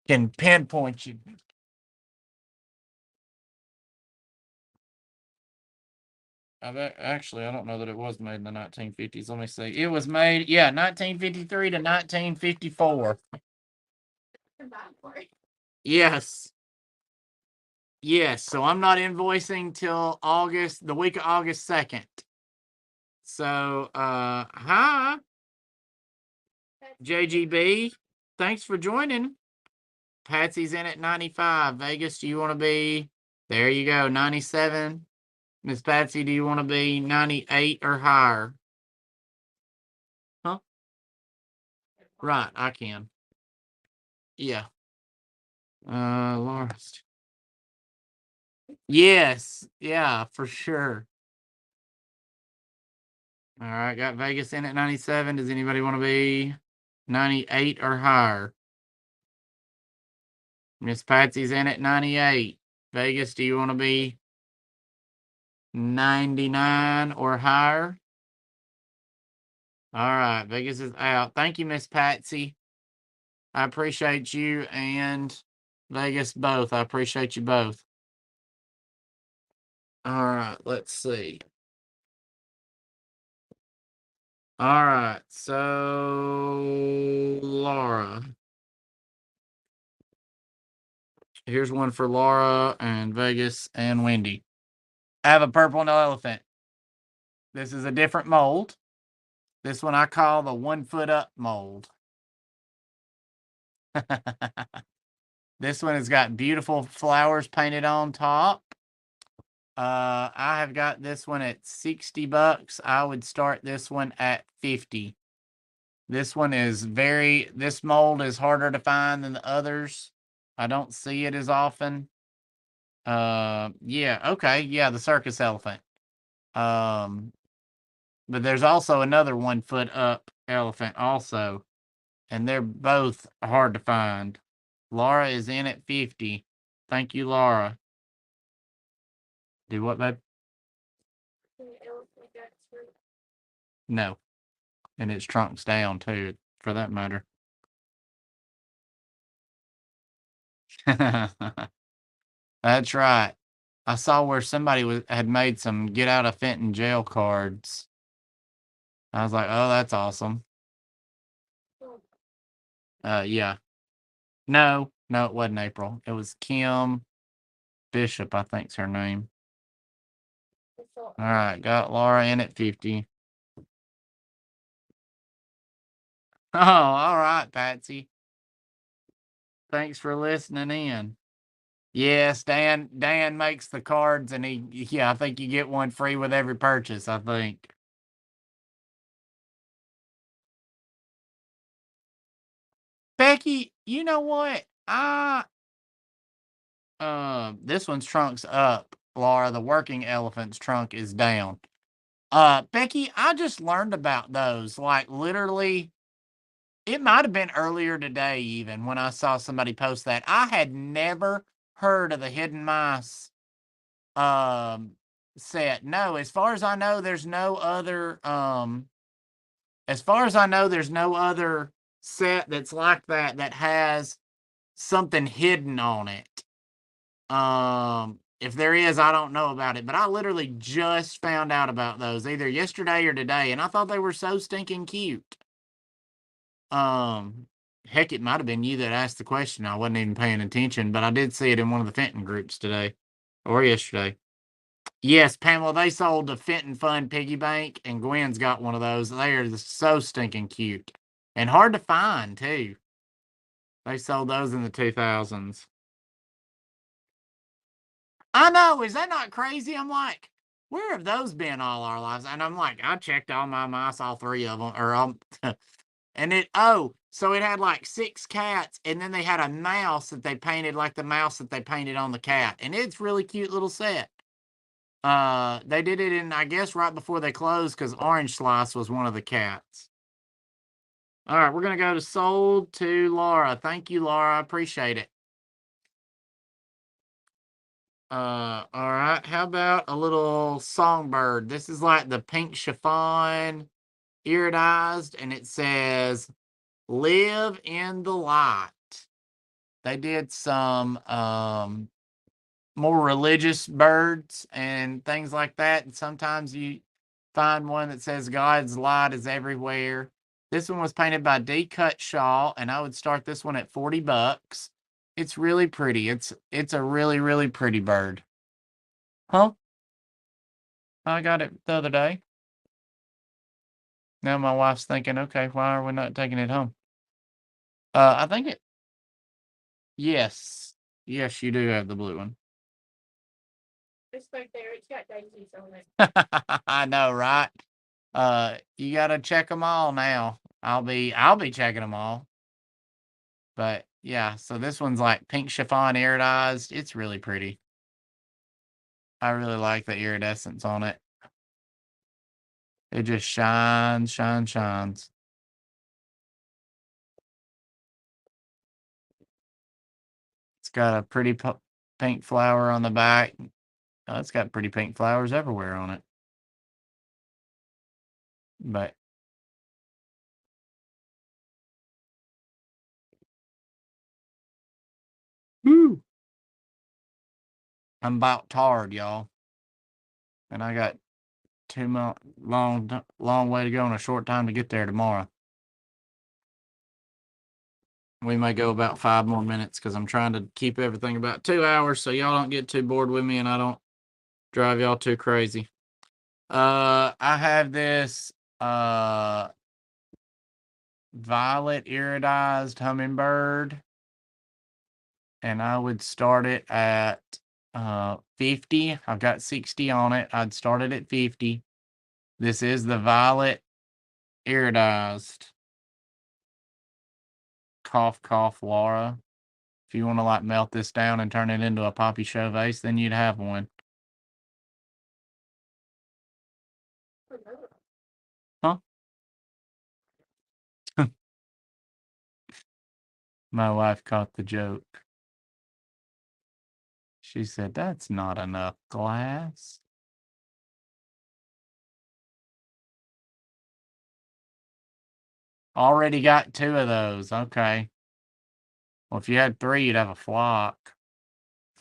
can pinpoint you. Actually, I don't know that it was made in the 1950s. Let me see. It was made, 1953 to 1954. Yes. Yes. So I'm not invoicing till the week of August 2nd. So, hi, JGB. Thanks for joining. Patsy's in at 95. Vegas, do you want to be? There you go, 97. Miss Patsy, do you want to be 98 or higher? Huh? Right, I can. Yeah. Lost. Yes. Yeah, for sure. All right, got Vegas in at 97. Does anybody want to be 98 or higher? Miss Patsy's in at 98. Vegas, do you want to be 99 or higher? All right, Vegas is out. Thank you, Miss Patsy. I appreciate you and Vegas both. I appreciate you both. All right, let's see. All right, so Laura. Here's one for Laura and Vegas and Wendy. I have a purple elephant. This is a different mold. This one I call the 1 foot up mold. This one has got beautiful flowers painted on top. I have got this one at $60. I would start this one at 50. This one is this mold is harder to find than the others. I don't see it as often. Yeah, okay, yeah, the circus elephant. But there's also another 1 foot up elephant also, and they're both hard to find. Laura is in at 50. Thank you, Laura. Do what, babe? No. And its trunk's down too, for that matter. That's right. I saw where somebody had made some get out of Fenton jail cards. I was like, oh, that's awesome. Yeah. No, it wasn't April. It was Kim Bishop, I think's her name. All right, got Laura in at 50. Oh, all right, Patsy. Thanks for listening in. Yes, Dan makes the cards, and yeah, I think you get one free with every purchase, I think. Becky, you know what? This one's trunk's up, Laura. The working elephant's trunk is down. Becky, I just learned about those. Like literally, it might have been earlier today, even when I saw somebody post that. I had never heard of the hidden mice set. No, as far as I know, there's no other as far as I know, there's no other set that's like that has something hidden on it. If there is, I don't know about it, but I literally just found out about those either yesterday or today, and I thought they were so stinking cute. Heck, it might have been you that asked the question. I wasn't even paying attention, but I did see it in one of the Fenton groups today or yesterday. Yes, Pamela, they sold the Fenton Fun piggy bank, and Gwen's got one of those. They are so stinking cute and hard to find too. They sold those in the 2000s. I know. Is that not crazy? I'm like, where have those been all our lives? And I'm like, I checked all my mice, all three of them, and so it had like 6 cats, and then they had a mouse that they painted like the mouse that they painted on the cat, and it's really cute little set. They did it in, I guess, right before they closed because Orange Slice was one of the cats. All right, we're gonna go to sold to Laura. Thank you, Laura. I appreciate it. All right. How about a little songbird? This is like the pink chiffon, iridized, and it says "Live in the light." They did some more religious birds and things like that, and sometimes you find one that says God's light is everywhere. This one was painted by D Cut Shaw, and I would start this one at $40. It's really pretty. It's a really, really pretty bird. Huh? I got it the other day. Now my wife's thinking, okay, why are we not taking it home? I think it. Yes, yes, you do have the blue one. It's right there. It's got daisies on it. I know, right? You gotta check them all now. I'll be checking them all. But yeah, so this one's like pink chiffon iridized. It's really pretty. I really like the iridescence on it. It just shines, shines, shines. It's got a pretty pink flower on the back. Oh, it's got pretty pink flowers everywhere on it. But woo, I'm about tired, y'all. And I got 2 long way to go and a short time to get there tomorrow. We may go about 5 more minutes because I'm trying to keep everything about 2 hours so y'all don't get too bored with me and I don't drive y'all too crazy. I have this violet iridized hummingbird, and I would start it at 50. I've got 60 on it. I'd start it at 50. This is the violet iridized. Cough, cough, Laura. If you want to like melt this down and turn it into a poppy show vase, then you'd have one. Huh? My wife caught the joke. She said, "That's not enough glass." Already got 2 of those. Okay. Well, if you had 3, you'd have a flock.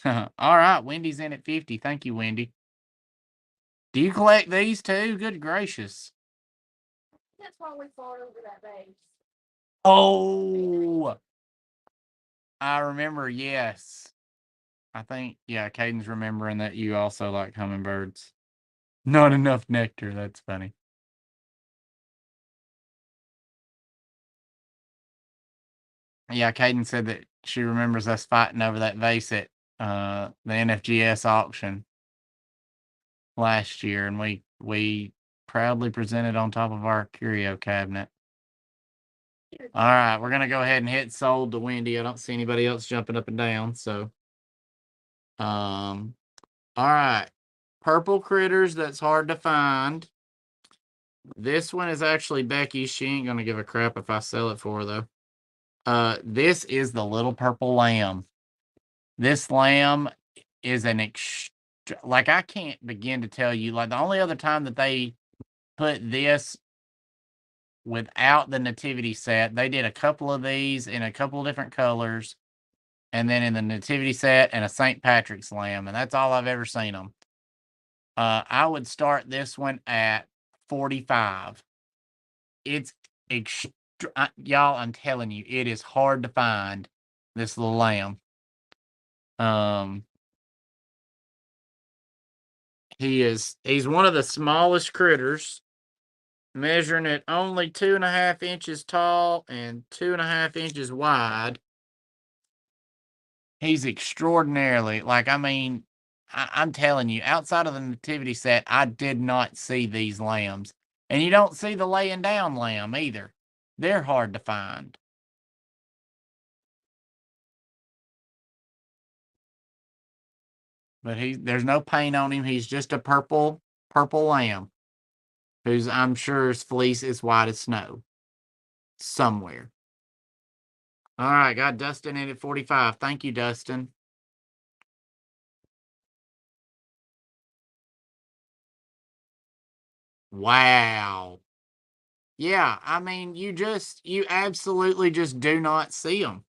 All right, Wendy's in at 50. Thank you, Wendy. Do you collect these too? Good gracious. That's why we fought over that vase. Oh, I remember. Yes. I think, yeah, Caden's remembering that you also like hummingbirds. Not enough nectar. That's funny. Yeah, Caden said that she remembers us fighting over that vase at the NFGS auction last year, and we proudly presented on top of our curio cabinet. All right, we're gonna go ahead and hit sold to Wendy. I don't see anybody else jumping up and down, so all right. Purple critters that's hard to find. This one is actually Becky's. She ain't gonna give a crap if I sell it for her though. This is the little purple lamb. This lamb is an like I can't begin to tell you. Like the only other time that they put this without the nativity set, they did a couple of these in a couple of different colors, and then in the nativity set and a St. Patrick's lamb, and that's all I've ever seen them. I would start this one at 45. It's y'all, I'm telling you, it is hard to find this little lamb. He's one of the smallest critters, measuring at only 2.5 inches tall and 2.5 inches wide. He's extraordinarily, like, I mean, I'm telling you, outside of the nativity set, I did not see these lambs. And you don't see the laying down lamb either. They're hard to find. But there's no paint on him. He's just a purple lamb, who's, I'm sure, his fleece is white as snow somewhere. All right, got Dustin in at 45. Thank you, Dustin. Wow. Yeah, I mean, you absolutely just do not see them.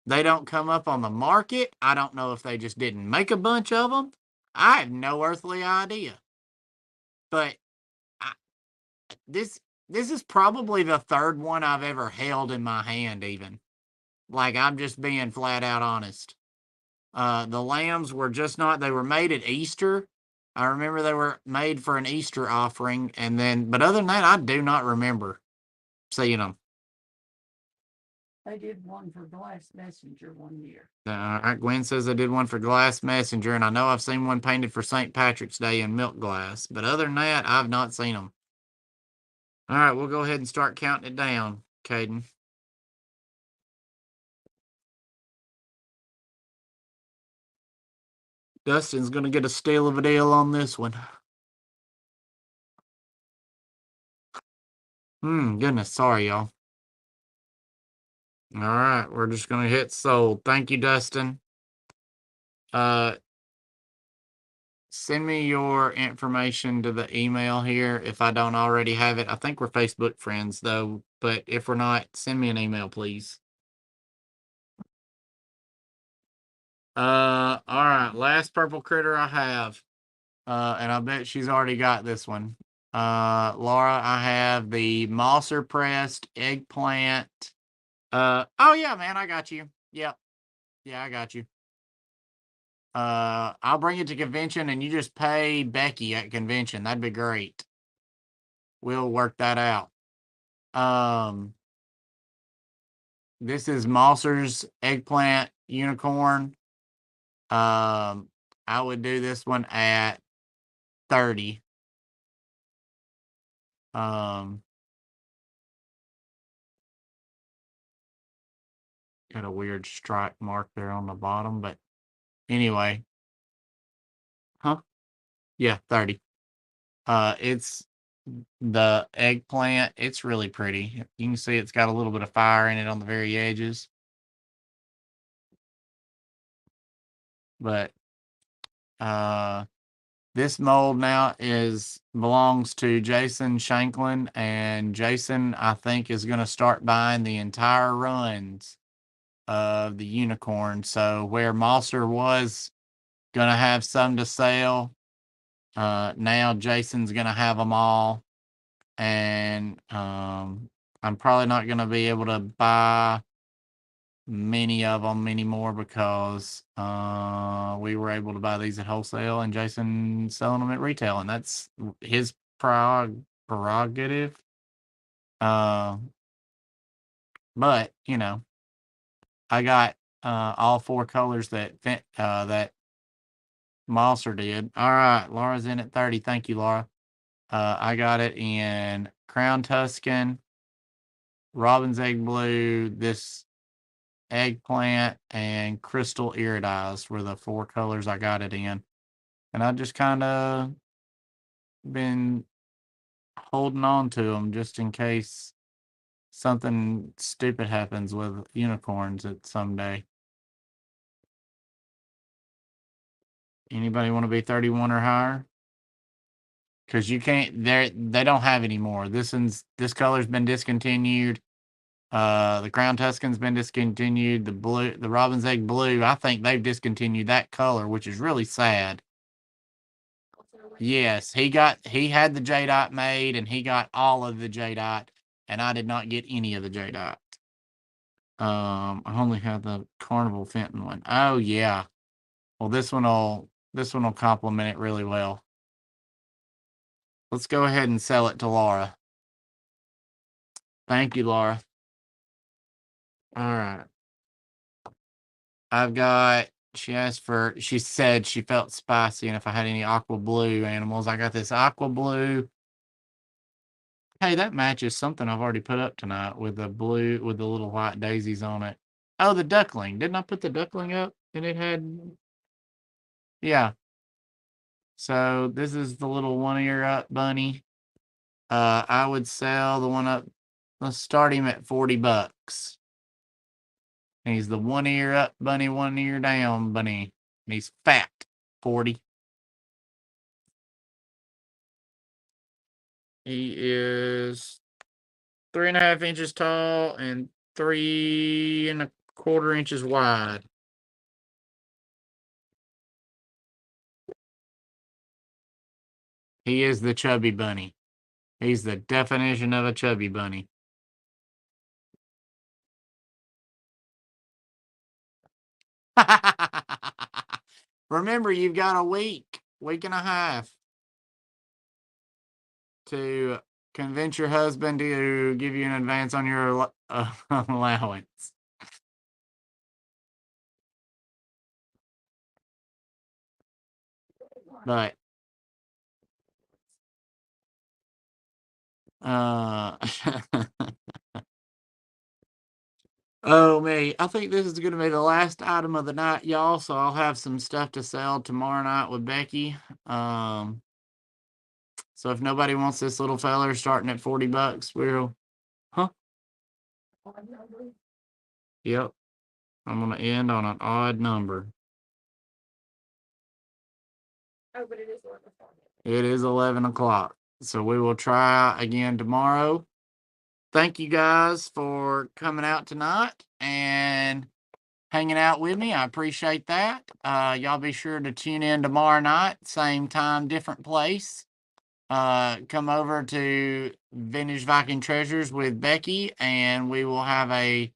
They don't come up on the market. I don't know if they just didn't make a bunch of them. I have no earthly idea. But I, this This is probably the third one I've ever held in my hand, even. Like, I'm just being flat out honest. The lambs were just not, they were made at Easter. I remember they were made for an Easter offering. And then, but other than that, I do not remember seeing them. They did one for Glass Messenger one year. All right, Gwen says I did one for Glass Messenger, and I know I've seen one painted for St. Patrick's Day in milk glass. But other than that, I've not seen them. All right, we'll go ahead and start counting it down, Caden. Dustin's going to get a steal of a deal on this one. Goodness, sorry, y'all. All right, we're just going to hit sold. Thank you, Dustin. Send me your information to the email here if I don't already have it. I think we're Facebook friends, though, but if we're not, send me an email, please. All right, last purple critter I have. And I bet she's already got this one. Laura, I have the Mosser pressed eggplant. Oh yeah, man, I got you. Yep. Yeah, I got you. I'll bring it to convention and you just pay Becky at convention. That'd be great. We'll work that out. This is Mosser's eggplant unicorn. I would do this one at 30. Got a weird strike mark there on the bottom, but anyway. Huh? Yeah, 30. It's the eggplant. It's really pretty. You can see it's got a little bit of fire in it on the very edges. But this mold now belongs to Jason Shanklin, and Jason, I think, is going to start buying the entire runs of the unicorn. So where Mosser was going to have some to sell, now Jason's going to have them all. And I'm probably not going to be able to buy many of them anymore because we were able to buy these at wholesale and Jason selling them at retail, and that's his prerogative. But you know, I got all four colors that that Mosser did. All right, Laura's in at 30. Thank you, Laura. I got it in Crown Tuscan, Robin's Egg Blue, this eggplant, and crystal iridized were the four colors I got it in. And I just kind of been holding on to them just in case something stupid happens with unicorns at someday. Anybody want to be 31 or higher? Because you can't, they don't have any more. This color's been discontinued. The Crown Tuscan's been discontinued. The Robin's Egg Blue, I think they've discontinued that color, which is really sad. Yes, he had the jadeite made, and he got all of the jadeite, and I did not get any of the jadeite. I only had the Carnival Fenton one. Oh yeah. Well, this one will complement it really well. Let's go ahead and sell it to Laura. Thank you, Laura. All right. She said she felt spicy, and if I had any aqua blue animals, I got this aqua blue. Hey, that matches something I've already put up tonight with the blue with the little white daisies on it. Oh, the duckling. Didn't I put the duckling up? And it had, yeah. So this is the little one ear up bunny. I would sell the one up. Let's start him at $40. He's the one ear up bunny, one ear down bunny. And he's fat. 40. He is 3.5 inches tall and 3.25 inches wide. He is the chubby bunny. He's the definition of a chubby bunny. Remember, you've got a week and a half to convince your husband to give you an advance on your allowance. But uh oh me, I think this is gonna be the last item of the night, y'all. So I'll have some stuff to sell tomorrow night with Becky. So if nobody wants this little feller starting at $40, huh? Yep. I'm gonna end on an odd number. Oh, but it is 11 o'clock. It is 11 o'clock. So we will try again tomorrow. Thank you guys for coming out tonight and hanging out with me. I appreciate that. Y'all be sure to tune in tomorrow night, same time, different place. Come over to Vintage Viking Treasures with Becky, and we will have a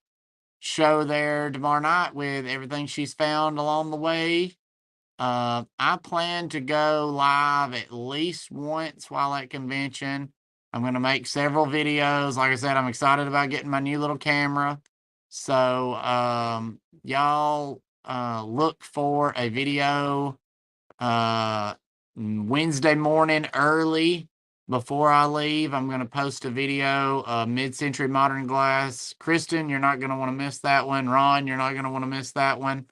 show there tomorrow night with everything she's found along the way. I plan to go live at least once while at convention. I'm going to make several videos. Like I said, I'm excited about getting my new little camera. So, y'all, look for a video, Wednesday morning early before I leave. I'm going to post a video, mid-century modern glass. Kristen, you're not going to want to miss that one. Ron, you're not going to want to miss that one.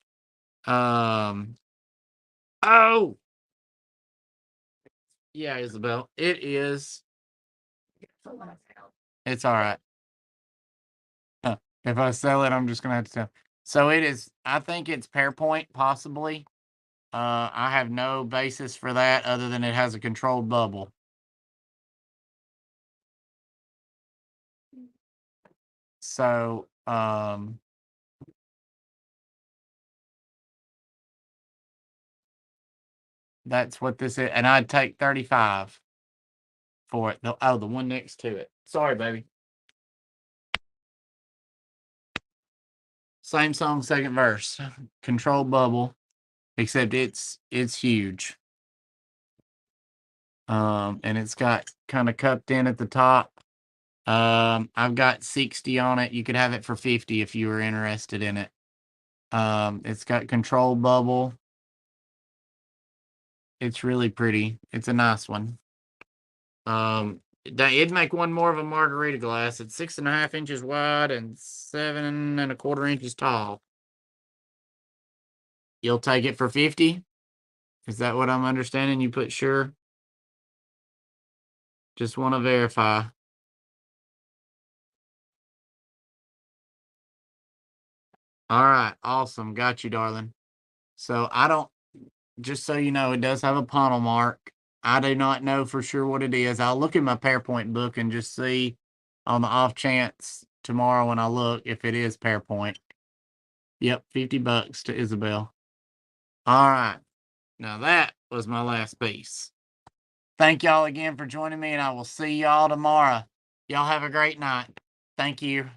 Oh, yeah, Isabel. It is. It's all right. If I sell it, I'm just gonna have to sell. So it is. I think it's Pearpoint, possibly. I have no basis for that other than it has a controlled bubble. So, that's what this is, and I'd take 35 for it. The one next to it. Sorry, baby. Same song, second verse. Controlled bubble, except it's huge. And it's got kind of cupped in at the top. I've got 60 on it. You could have it for 50 if you were interested in it. It's got control bubble. It's really pretty. It's a nice one. It'd make one more of a margarita glass. It's 6.5 inches wide and 7.25 inches tall. You'll take it for 50? Is that what I'm understanding? You put sure? Just want to verify. All right, awesome. Got you, darling. So I don't, just so you know, it does have a puddle mark. I do not know for sure what it is. I'll look in my Pearpoint book and just see on the off chance tomorrow when I look if it is Pearpoint. Yep, $50 to Isabel. All right. Now that was my last piece. Thank y'all again for joining me, and I will see y'all tomorrow. Y'all have a great night. Thank you.